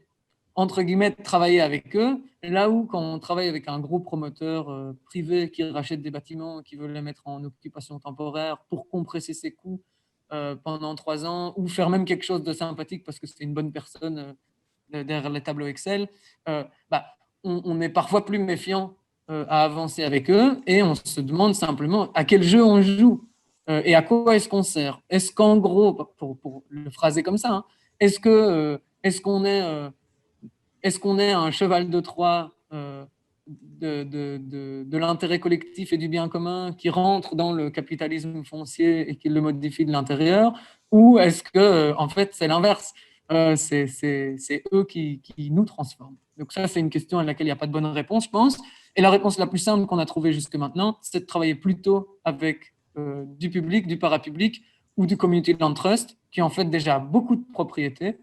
entre guillemets, de travailler avec eux, là où quand on travaille avec un gros promoteur privé qui rachète des bâtiments, qui veut les mettre en occupation temporaire pour compresser ses coûts pendant 3 ans, ou faire même quelque chose de sympathique parce que c'est une bonne personne derrière les tableaux Excel, on est parfois plus méfiant à avancer avec eux, et on se demande simplement à quel jeu on joue et à quoi est-ce qu'on sert. Est-ce qu'en gros, pour le phraser comme ça, hein, est-ce qu'on est un cheval de Troie de l'intérêt collectif et du bien commun qui rentre dans le capitalisme foncier et qui le modifie de l'intérieur, ou est-ce que en fait c'est l'inverse, c'est eux qui nous transforment. Donc ça, c'est une question à laquelle il n'y a pas de bonne réponse, je pense. Et la réponse la plus simple qu'on a trouvée jusque maintenant, c'est de travailler plutôt avec du public, du parapublic ou du community land trust, qui en fait déjà beaucoup de propriétés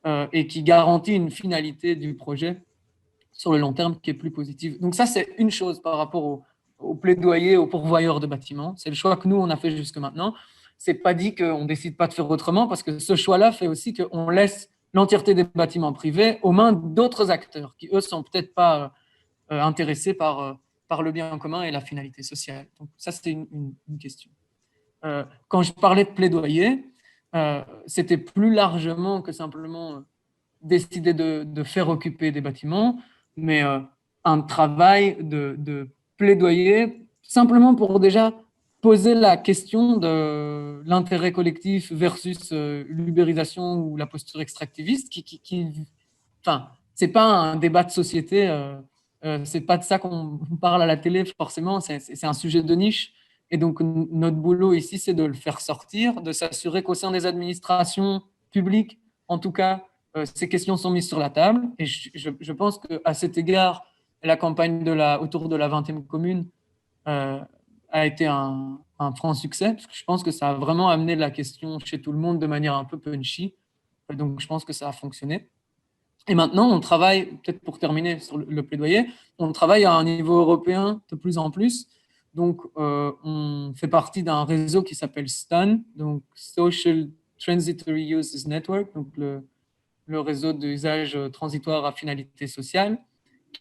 et qui garantit une finalité du projet sur le long terme qui est plus positive. Donc ça, c'est une chose par rapport au plaidoyer, aux pourvoyeurs de bâtiments. C'est le choix que nous, on a fait jusque maintenant. C'est pas dit qu'on ne décide pas de faire autrement, parce que ce choix-là fait aussi qu'on laisse l'entièreté des bâtiments privés aux mains d'autres acteurs qui, eux, sont peut-être pas intéressés par le bien commun et la finalité sociale. Donc ça, c'était une question. Quand je parlais de plaidoyer, c'était plus largement que simplement décider de faire occuper des bâtiments, mais un travail de plaidoyer simplement pour déjà poser la question de l'intérêt collectif versus l'ubérisation ou la posture extractiviste, enfin, c'est pas un débat de société, c'est pas de ça qu'on parle à la télé forcément, c'est un sujet de niche. Et donc, notre boulot ici, c'est de le faire sortir, de s'assurer qu'au sein des administrations publiques, en tout cas, ces questions sont mises sur la table. Et je pense qu'à cet égard, la campagne autour de la 20e commune a été un franc succès, parce que je pense que ça a vraiment amené la question chez tout le monde de manière un peu punchy. Donc, je pense que ça a fonctionné. Et maintenant, on travaille, peut-être pour terminer sur le plaidoyer, on travaille à un niveau européen de plus en plus. Donc, on fait partie d'un réseau qui s'appelle STUN, donc Social Transitory Uses Network, donc le réseau d'usage transitoire à finalité sociale,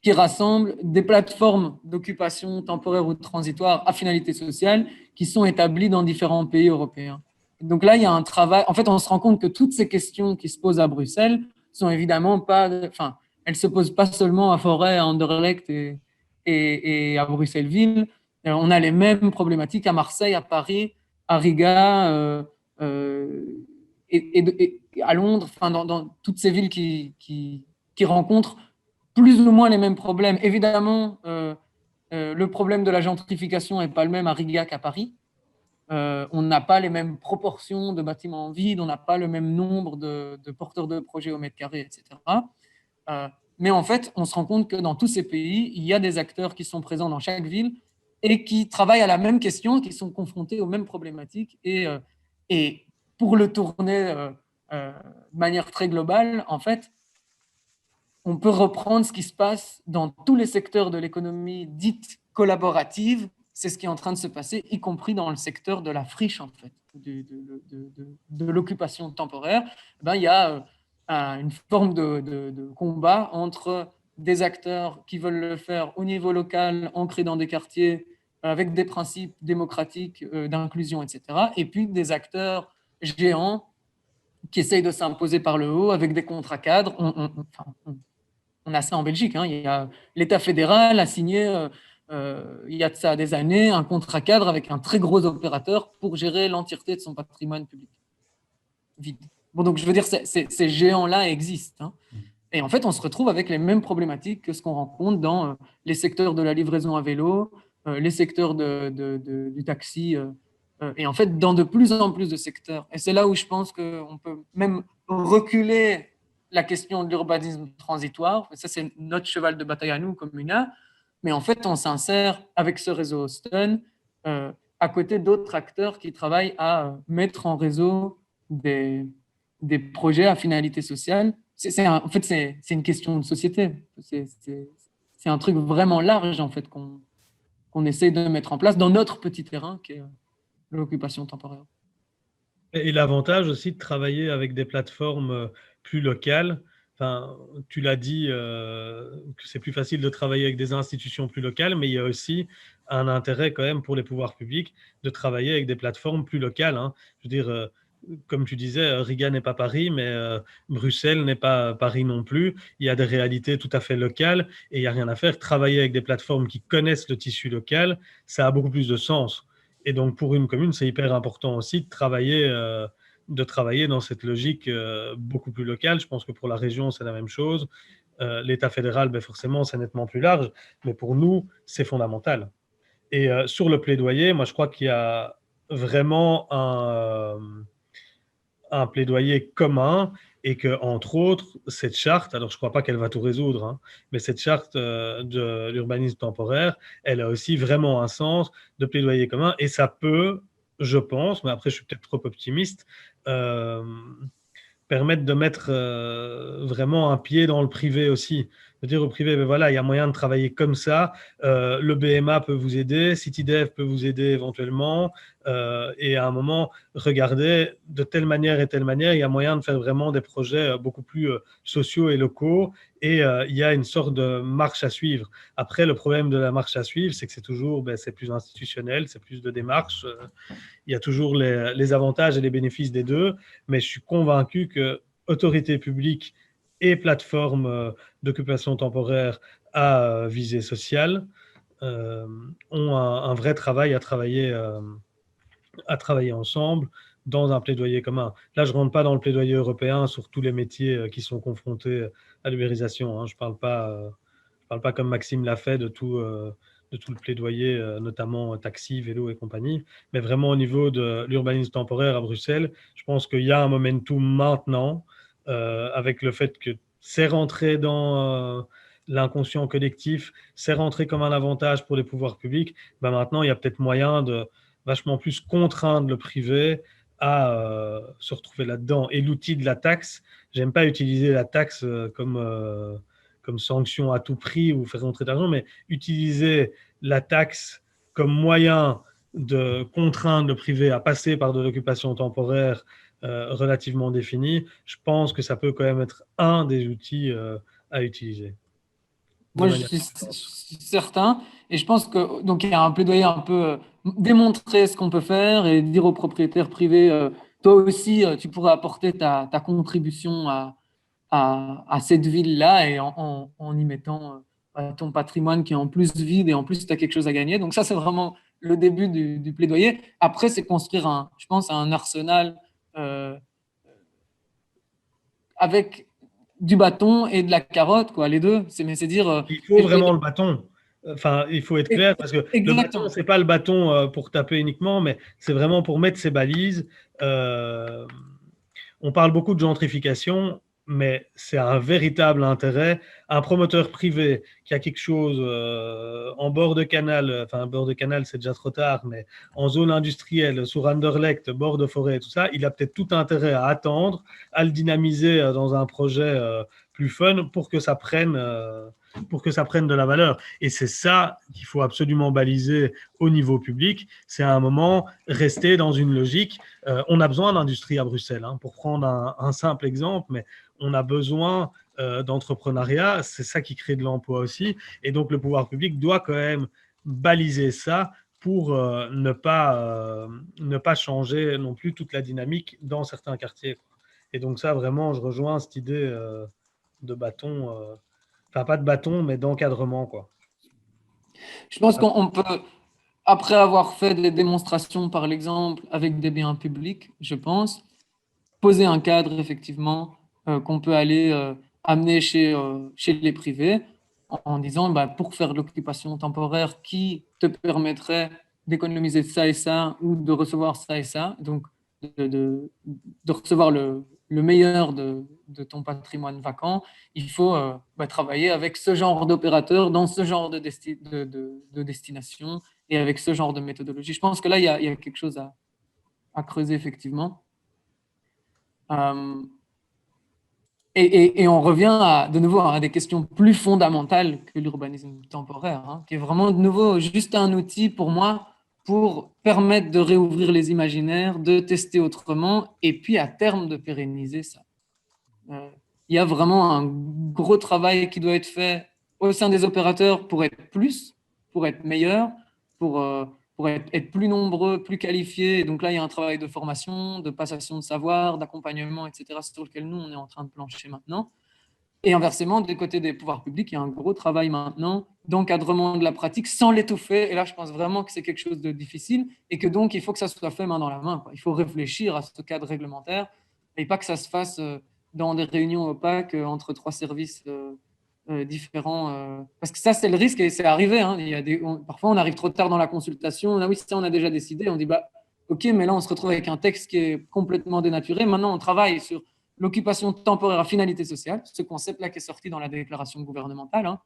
qui rassemble des plateformes d'occupation temporaire ou transitoire à finalité sociale qui sont établies dans différents pays européens. Donc là, il y a un travail. En fait, on se rend compte que toutes ces questions qui se posent à Bruxelles sont évidemment pas. Enfin, elles se posent pas seulement à Forêt, à Anderlecht et à Bruxelles-Ville. On a les mêmes problématiques à Marseille, à Paris, à Riga et à Londres, enfin, dans toutes ces villes qui rencontrent plus ou moins les mêmes problèmes. Évidemment, le problème de la gentrification n'est pas le même à Riga qu'à Paris. On n'a pas les mêmes proportions de bâtiments vides, on n'a pas le même nombre de porteurs de projets au mètre carré, etc. Mais en fait, on se rend compte que dans tous ces pays, il y a des acteurs qui sont présents dans chaque ville et qui travaillent à la même question, qui sont confrontés aux mêmes problématiques. Et pour le tourner de manière très globale, en fait, on peut reprendre ce qui se passe dans tous les secteurs de l'économie dite collaborative. C'est ce qui est en train de se passer, y compris dans le secteur de la friche, en fait, de l'occupation temporaire. Il y a une forme de combat entre des acteurs qui veulent le faire au niveau local, ancrés dans des quartiers, avec des principes démocratiques d'inclusion, etc. Et puis des acteurs géants qui essayent de s'imposer par le haut avec des contrats cadres. On a ça en Belgique. Hein. Il y a l'État fédéral a signé, il y a de ça des années, un contrat cadre avec un très gros opérateur pour gérer l'entièreté de son patrimoine public vide. Bon, donc je veux dire, ces géants-là existent, hein. Et en fait, on se retrouve avec les mêmes problématiques que ce qu'on rencontre dans les secteurs de la livraison à vélo, les secteurs du taxi, et en fait, dans de plus en plus de secteurs. Et c'est là où je pense qu'on peut même reculer la question de l'urbanisme transitoire. Ça, c'est notre cheval de bataille à nous, Comuna. Mais en fait, on s'insère avec ce réseau Austin à côté d'autres acteurs qui travaillent à mettre en réseau des projets à finalité sociale. En fait, c'est une question de société. C'est un truc vraiment large, en fait, qu'on essaie de mettre en place dans notre petit terrain, qui est l'occupation temporaire. Et l'avantage aussi de travailler avec des plateformes plus locales, enfin, tu l'as dit que c'est plus facile de travailler avec des institutions plus locales, mais il y a aussi un intérêt quand même pour les pouvoirs publics de travailler avec des plateformes plus locales, hein. Je veux dire, comme tu disais, Riga n'est pas Paris, mais Bruxelles n'est pas Paris non plus. Il y a des réalités tout à fait locales et il n'y a rien à faire. Travailler avec des plateformes qui connaissent le tissu local, ça a beaucoup plus de sens. Et donc, pour une commune, c'est hyper important aussi de travailler dans cette logique beaucoup plus locale. Je pense que pour la région, c'est la même chose. L'État fédéral, ben forcément, c'est nettement plus large. Mais pour nous, c'est fondamental. Et sur le plaidoyer, moi, je crois qu'il y a vraiment un plaidoyer commun et que, entre autres, cette charte, alors je ne crois pas qu'elle va tout résoudre, hein, mais cette charte de l'urbanisme temporaire, elle a aussi vraiment un sens de plaidoyer commun et ça peut, je pense, mais après je suis peut-être trop optimiste, permettre de mettre vraiment un pied dans le privé aussi. De dire au privé, ben voilà, il y a moyen de travailler comme ça, le BMA peut vous aider, CityDev peut vous aider éventuellement, et à un moment, regardez, de telle manière et telle manière, il y a moyen de faire vraiment des projets beaucoup plus sociaux et locaux, et il y a une sorte de marche à suivre. Après, le problème de la marche à suivre, c'est que c'est toujours, ben, c'est plus institutionnel, c'est plus de démarches, il y a toujours les avantages et les bénéfices des deux, mais je suis convaincu que autorités publiques et plateformes d'occupation temporaire à visée sociale ont un vrai travail à travailler ensemble dans un plaidoyer commun. Là, je ne rentre pas dans le plaidoyer européen sur tous les métiers qui sont confrontés à l'ubérisation, hein. Je ne parle pas comme Maxime l'a fait de tout le plaidoyer, notamment taxi, vélo et compagnie, mais vraiment au niveau de l'urbanisme temporaire à Bruxelles, je pense qu'il y a un momentum maintenant, avec le fait que c'est rentré dans l'inconscient collectif, c'est rentré comme un avantage pour les pouvoirs publics. Ben maintenant, il y a peut-être moyen de vachement plus contraindre le privé à se retrouver là-dedans. Et l'outil de la taxe, j'aime pas utiliser la taxe comme sanction à tout prix ou faire rentrer d'argent, mais utiliser la taxe comme moyen de contraindre le privé à passer par de l'occupation temporaire relativement définie, je pense que ça peut quand même être un des outils à utiliser. Moi, je suis certain, et je pense que donc il y a un plaidoyer un peu démontrer ce qu'on peut faire et dire aux propriétaires privés, toi aussi, tu pourrais apporter ta contribution à cette ville-là et en y mettant ton patrimoine qui est en plus vide et en plus tu as quelque chose à gagner. Donc ça, c'est vraiment le début du plaidoyer. Après, c'est construire, je pense, un arsenal avec du bâton et de la carotte, quoi, les deux. Mais c'est dire. Il faut vraiment le bâton. Enfin, il faut être clair parce que le bâton, c'est pas le bâton pour taper uniquement, mais c'est vraiment pour mettre ses balises. On parle beaucoup de gentrification, mais c'est un véritable intérêt. Un promoteur privé qui a quelque chose en bord de canal, enfin, bord de canal, c'est déjà trop tard, mais en zone industrielle, sur Anderlecht, bord de forêt, tout ça, il a peut-être tout intérêt à attendre, à le dynamiser dans un projet plus fun pour que ça prenne de la valeur. Et c'est ça qu'il faut absolument baliser au niveau public. C'est à un moment rester dans une logique. On a besoin d'industrie à Bruxelles, hein, pour prendre un simple exemple, mais on a besoin d'entrepreneuriat. C'est ça qui crée de l'emploi aussi. Et donc, le pouvoir public doit quand même baliser ça pour ne pas changer non plus toute la dynamique dans certains quartiers. Et donc ça, vraiment, je rejoins cette idée de bâton, enfin pas de bâton, mais d'encadrement, quoi. Je pense qu'on peut, après avoir fait des démonstrations par l'exemple avec des biens publics, je pense, poser un cadre, effectivement, qu'on peut aller amener chez les privés en disant, pour faire de l'occupation temporaire qui te permettrait d'économiser ça et ça ou de recevoir ça et ça, donc de recevoir le meilleur de ton patrimoine vacant, il faut travailler avec ce genre d'opérateur dans ce genre de destination et avec ce genre de méthodologie. Je pense que là, il y a quelque chose à creuser, effectivement. Et on revient de nouveau à des questions plus fondamentales que l'urbanisme temporaire, hein, qui est vraiment de nouveau juste un outil pour moi pour permettre de réouvrir les imaginaires, de tester autrement et puis à terme de pérenniser ça. Il y a vraiment un gros travail qui doit être fait au sein des opérateurs pour être plus, pour être meilleur, pour être plus nombreux, plus qualifiés. Et donc là, il y a un travail de formation, de passation de savoir, d'accompagnement, etc., sur lequel nous, on est en train de plancher maintenant. Et inversement, du côté des pouvoirs publics, il y a un gros travail maintenant d'encadrement de la pratique sans l'étouffer. Et là, je pense vraiment que c'est quelque chose de difficile et que donc, il faut que ça soit fait main dans la main, quoi. Il faut réfléchir à ce cadre réglementaire et pas que ça se fasse dans des réunions opaques entre trois services différents. Parce que ça, c'est le risque et c'est arrivé, hein. Parfois, on arrive trop tard dans la consultation. Ah oui, ça, on a déjà décidé. On dit, OK, mais là, on se retrouve avec un texte qui est complètement dénaturé. Maintenant, on travaille sur l'occupation temporaire à finalité sociale, ce concept-là qui est sorti dans la déclaration gouvernementale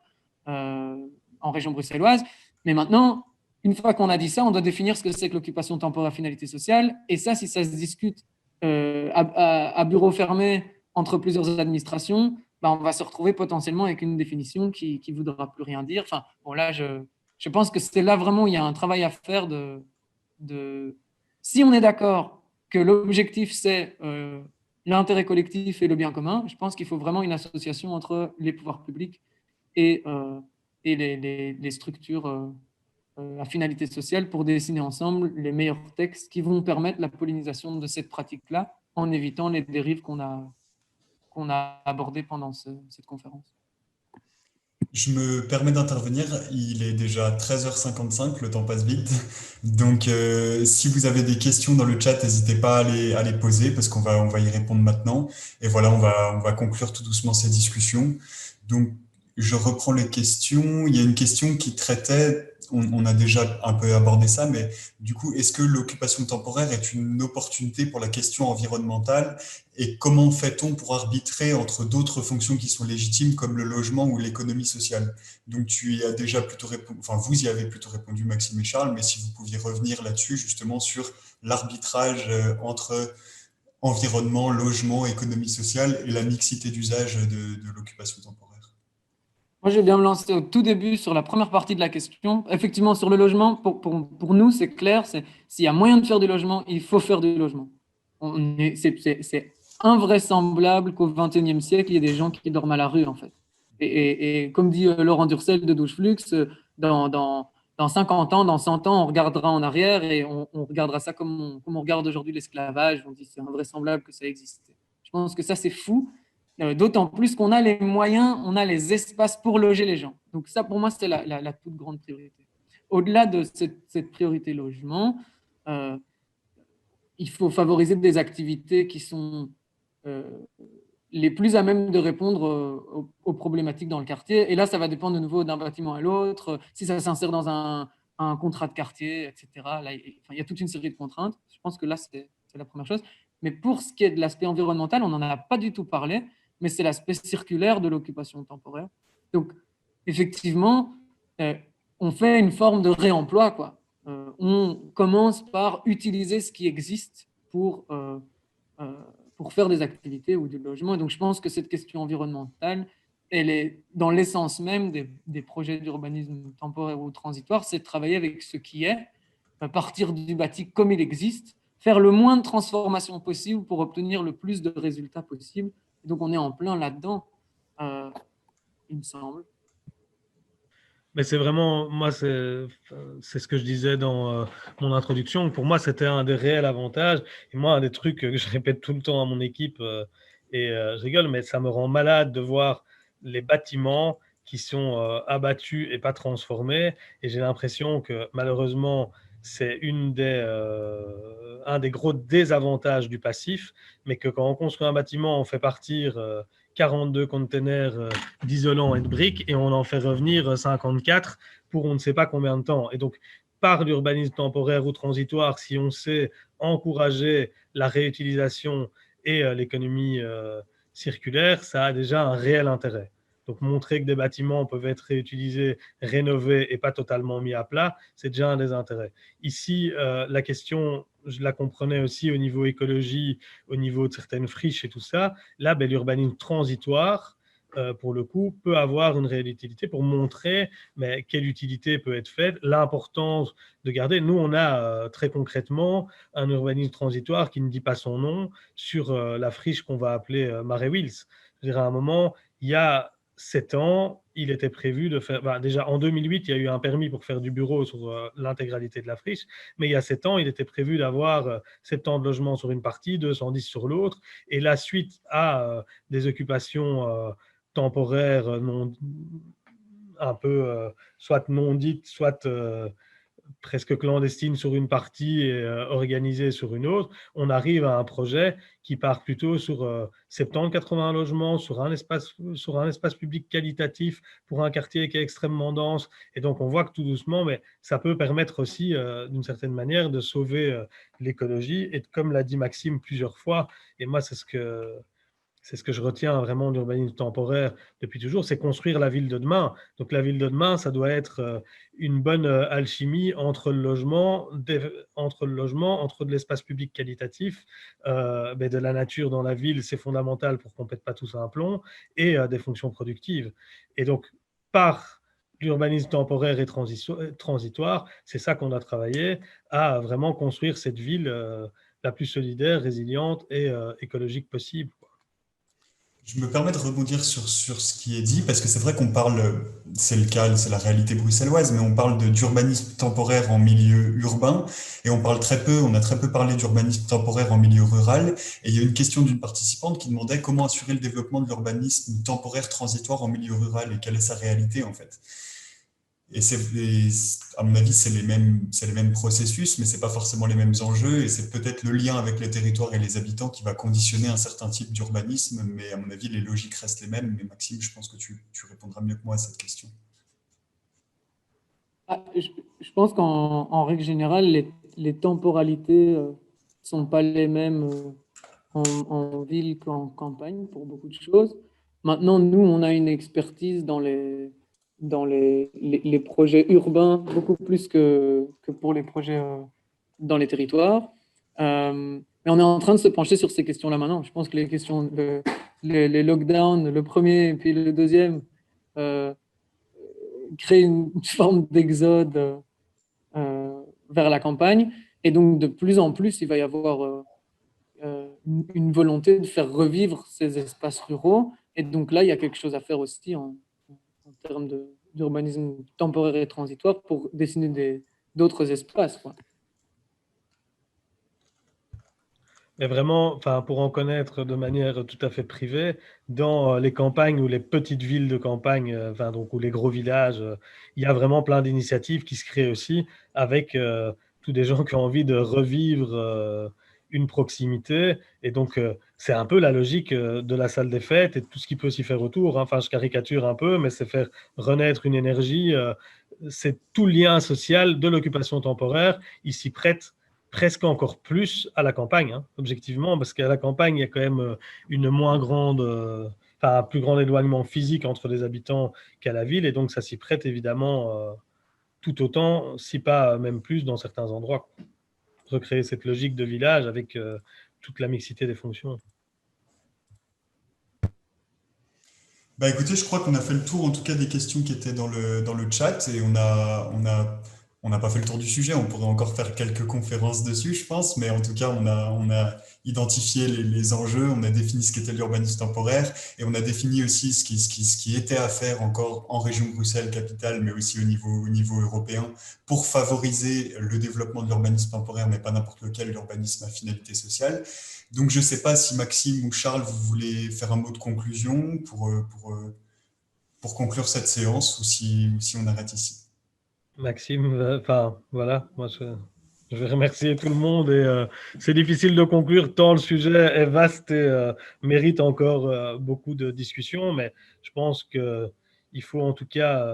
en région bruxelloise. Mais maintenant, une fois qu'on a dit ça, on doit définir ce que c'est que l'occupation temporaire à finalité sociale. Et ça, si ça se discute à bureau fermé entre plusieurs administrations, on va se retrouver potentiellement avec une définition qui ne voudra plus rien dire. Enfin, bon, là, je pense que c'est là vraiment où il y a un travail à faire si on est d'accord que l'objectif, c'est l'intérêt collectif et le bien commun, je pense qu'il faut vraiment une association entre les pouvoirs publics et les structures à finalité sociale pour dessiner ensemble les meilleurs textes qui vont permettre la pollinisation de cette pratique-là en évitant les dérives qu'on a abordées pendant cette conférence. Je me permets d'intervenir, il est déjà 13h55, le temps passe vite. Donc si vous avez des questions dans le chat, n'hésitez pas à les poser parce qu'on va y répondre maintenant. Et voilà, on va conclure tout doucement cette discussion. Donc je reprends les questions. Il y a une question qui traitait, on a déjà un peu abordé ça, mais du coup, est-ce que l'occupation temporaire est une opportunité pour la question environnementale? Et comment fait-on pour arbitrer entre d'autres fonctions qui sont légitimes comme le logement ou l'économie sociale? Donc tu y as déjà plutôt répondu, enfin vous y avez plutôt répondu, Maxime et Charles, mais si vous pouviez revenir là-dessus justement sur l'arbitrage entre environnement, logement, économie sociale et la mixité d'usage de l'occupation temporaire. Moi, je vais bien me lancer au tout début sur la première partie de la question. Effectivement, sur le logement, pour nous, c'est clair, s'il y a moyen de faire du logement, il faut faire du logement. C'est invraisemblable qu'au XXIe siècle, il y ait des gens qui dorment à la rue, en fait. Et comme dit Laurent Durcel de Doucheflux, dans 50 ans, dans 100 ans, on regardera en arrière et on regardera ça comme on regarde aujourd'hui l'esclavage. On dit c'est invraisemblable que ça existait. Je pense que ça, c'est fou. D'autant plus qu'on a les moyens, on a les espaces pour loger les gens. Donc ça, pour moi, c'est la toute grande priorité. Au-delà de cette priorité logement, il faut favoriser des activités qui sont les plus à même de répondre aux problématiques dans le quartier. Et là, ça va dépendre de nouveau d'un bâtiment à l'autre, si ça s'insère dans un contrat de quartier, etc. Là, il y a toute une série de contraintes. Je pense que là, c'est la première chose. Mais pour ce qui est de l'aspect environnemental, on n'en a pas du tout parlé, mais c'est l'aspect circulaire de l'occupation temporaire. Donc, effectivement, on fait une forme de réemploi, quoi. On commence par utiliser ce qui existe pour faire des activités ou du logement. Et donc, je pense que cette question environnementale, elle est dans l'essence même des projets d'urbanisme temporaire ou transitoire, c'est de travailler avec ce qui est, à partir du bâti comme il existe, faire le moins de transformations possible pour obtenir le plus de résultats possible. Et donc, on est en plein là-dedans, il me semble. Mais c'est vraiment, moi, c'est ce que je disais dans mon introduction. Pour moi, c'était un des réels avantages. Et moi, un des trucs que je répète tout le temps à mon équipe, je rigole, mais ça me rend malade de voir les bâtiments qui sont abattus et pas transformés. Et j'ai l'impression que malheureusement, c'est un des gros désavantages du passif, mais que quand on construit un bâtiment, on fait partir 42 containers d'isolants et de briques et on en fait revenir 54 pour on ne sait pas combien de temps. Et donc, par l'urbanisme temporaire ou transitoire, si on sait encourager la réutilisation et l'économie circulaire, ça a déjà un réel intérêt. Donc, montrer que des bâtiments peuvent être réutilisés, rénovés et pas totalement mis à plat, c'est déjà un des intérêts. Ici, la question, je la comprenais aussi au niveau écologie, au niveau de certaines friches et tout ça. Là, l'urbanisme transitoire, pour le coup, peut avoir une réelle utilité pour montrer mais quelle utilité peut être faite, l'importance de garder. Nous, on a très concrètement un urbanisme transitoire qui ne dit pas son nom sur la friche qu'on va appeler Marais Wils. Je dirais à un moment, il y a 7 ans, il était prévu de faire... déjà, en 2008, il y a eu un permis pour faire du bureau sur l'intégralité de la friche, mais il y a 7 ans, il était prévu d'avoir 70 logements sur une partie, 210 sur l'autre, et la suite à des occupations temporaires un peu soit non dites, soit presque clandestine sur une partie et organisée sur une autre, on arrive à un projet qui part plutôt sur 70-80 logements, sur un espace public qualitatif pour un quartier qui est extrêmement dense. Et donc, on voit que tout doucement, mais ça peut permettre aussi, d'une certaine manière, de sauver l'écologie. Et comme l'a dit Maxime plusieurs fois, et moi, c'est ce que je retiens vraiment de l'urbanisme temporaire depuis toujours, c'est construire la ville de demain. Donc la ville de demain, ça doit être une bonne alchimie entre le logement, entre de l'espace public qualitatif, de la nature dans la ville, c'est fondamental pour qu'on ne pète pas tous un plomb, et des fonctions productives. Et donc, par l'urbanisme temporaire et transitoire, c'est ça qu'on a travaillé, à vraiment construire cette ville la plus solidaire, résiliente et écologique possible. Je me permets de rebondir sur ce qui est dit, parce que c'est vrai qu'on parle, c'est le cas, c'est la réalité bruxelloise, mais on parle d'urbanisme temporaire en milieu urbain, et on a très peu parlé d'urbanisme temporaire en milieu rural. Et il y a une question d'une participante qui demandait comment assurer le développement de l'urbanisme temporaire transitoire en milieu rural, et quelle est sa réalité en fait. Et à mon avis, c'est les mêmes processus, mais c'est pas forcément les mêmes enjeux. Et c'est peut-être le lien avec les territoires et les habitants qui va conditionner un certain type d'urbanisme. Mais à mon avis, les logiques restent les mêmes. Mais Maxime, je pense que tu répondras mieux que moi à cette question. Je pense qu'en règle générale, les temporalités ne sont pas les mêmes en ville qu'en campagne pour beaucoup de choses. Maintenant, nous, on a une expertise dans les projets urbains, beaucoup plus que pour les projets dans les territoires. Mais on est en train de se pencher sur ces questions-là maintenant. Je pense que les questions, les lockdowns, le premier et puis le deuxième, créent une forme d'exode vers la campagne. Et donc, de plus en plus, il va y avoir une volonté de faire revivre ces espaces ruraux. Et donc là, il y a quelque chose à faire aussi en termes d'urbanisme temporaire et transitoire pour dessiner d'autres espaces, quoi. Mais vraiment, pour en connaître de manière tout à fait privée, dans les campagnes ou les petites villes de campagne, ou les gros villages, il y a vraiment plein d'initiatives qui se créent aussi avec tous des gens qui ont envie de revivre une proximité. Et donc, c'est un peu la logique de la salle des fêtes et de tout ce qui peut s'y faire autour. Enfin, je caricature un peu, mais c'est faire renaître une énergie. C'est tout le lien social de l'occupation temporaire. Il s'y prête presque encore plus à la campagne, hein, objectivement, parce qu'à la campagne, il y a quand même une moins grande, un plus grand éloignement physique entre les habitants qu'à la ville, et donc ça s'y prête évidemment tout autant, si pas même plus dans certains endroits. Recréer cette logique de village avec toute la mixité des fonctions. Bah écoutez, je crois qu'on a fait le tour en tout cas des questions qui étaient dans le chat, et on n'a pas fait le tour du sujet. On pourrait encore faire quelques conférences dessus, je pense, mais en tout cas, on a identifié les enjeux, on a défini ce qu'était l'urbanisme temporaire, et on a défini aussi ce qui était à faire encore en région Bruxelles-Capitale, mais aussi au niveau européen, pour favoriser le développement de l'urbanisme temporaire, mais pas n'importe lequel, l'urbanisme à finalité sociale. Donc, je ne sais pas si Maxime ou Charles, vous voulez faire un mot de conclusion pour conclure cette séance, ou si on arrête ici. Maxime, voilà, moi Je vais remercier tout le monde et c'est difficile de conclure tant le sujet est vaste et mérite encore beaucoup de discussions, mais je pense qu'il faut en tout cas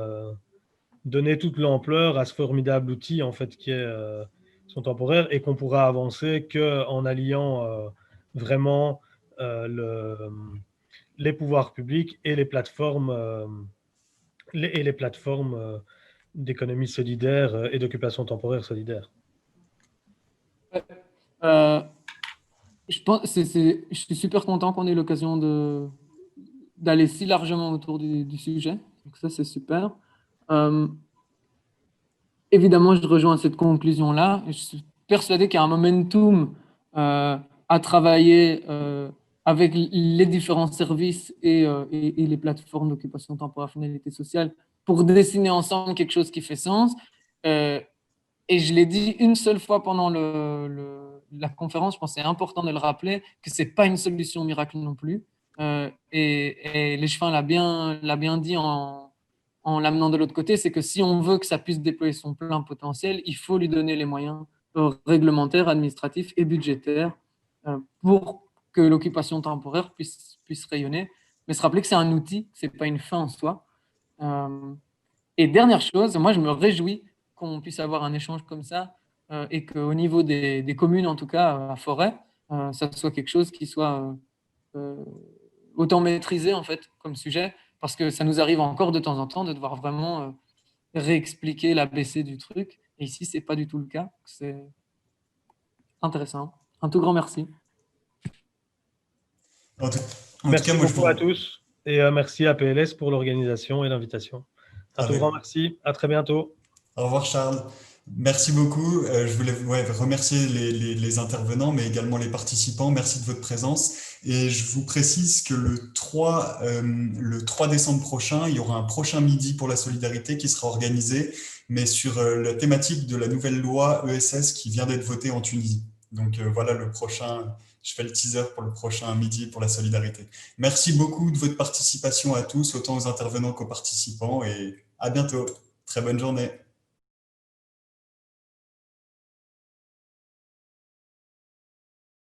donner toute l'ampleur à ce formidable outil en fait qui est son temporaire et qu'on pourra avancer qu'en alliant vraiment les pouvoirs publics et les plateformes d'économie solidaire et d'occupation temporaire solidaire. Euh, je suis super content qu'on ait l'occasion d'aller si largement autour du sujet. Donc ça, c'est super. Évidemment, je rejoins cette conclusion-là. Je suis persuadé qu'il y a un momentum à travailler avec les différents services et les plateformes d'occupation temporaire finalité sociale pour dessiner ensemble quelque chose qui fait sens. Et je l'ai dit une seule fois pendant la conférence, je pense que c'est important de le rappeler, que ce n'est pas une solution miracle non plus. Et Léchevin l'a bien dit en l'amenant de l'autre côté, c'est que si on veut que ça puisse déployer son plein potentiel, il faut lui donner les moyens réglementaires, administratifs et budgétaires pour que l'occupation temporaire puisse rayonner. Mais se rappeler que c'est un outil, ce n'est pas une fin en soi. Et dernière chose, moi je me réjouis qu'on puisse avoir un échange comme ça et qu'au niveau des communes, en tout cas à Forêt, ça soit quelque chose qui soit autant maîtrisé en fait comme sujet, parce que ça nous arrive encore de temps en temps de devoir vraiment réexpliquer l'ABC du truc. Et ici, ce n'est pas du tout le cas. C'est intéressant. Un tout grand merci. Merci beaucoup à tous et merci à PLS pour l'organisation et l'invitation. Un tout grand merci. À très bientôt. Au revoir Charles. Merci beaucoup. Je voulais remercier les intervenants, mais également les participants. Merci de votre présence. Et je vous précise que le 3 décembre prochain, il y aura un prochain midi pour la solidarité qui sera organisé, mais sur la thématique de la nouvelle loi ESS qui vient d'être votée en Tunisie. Donc voilà le prochain, je fais le teaser pour le prochain midi pour la solidarité. Merci beaucoup de votre participation à tous, autant aux intervenants qu'aux participants, et à bientôt. Très bonne journée.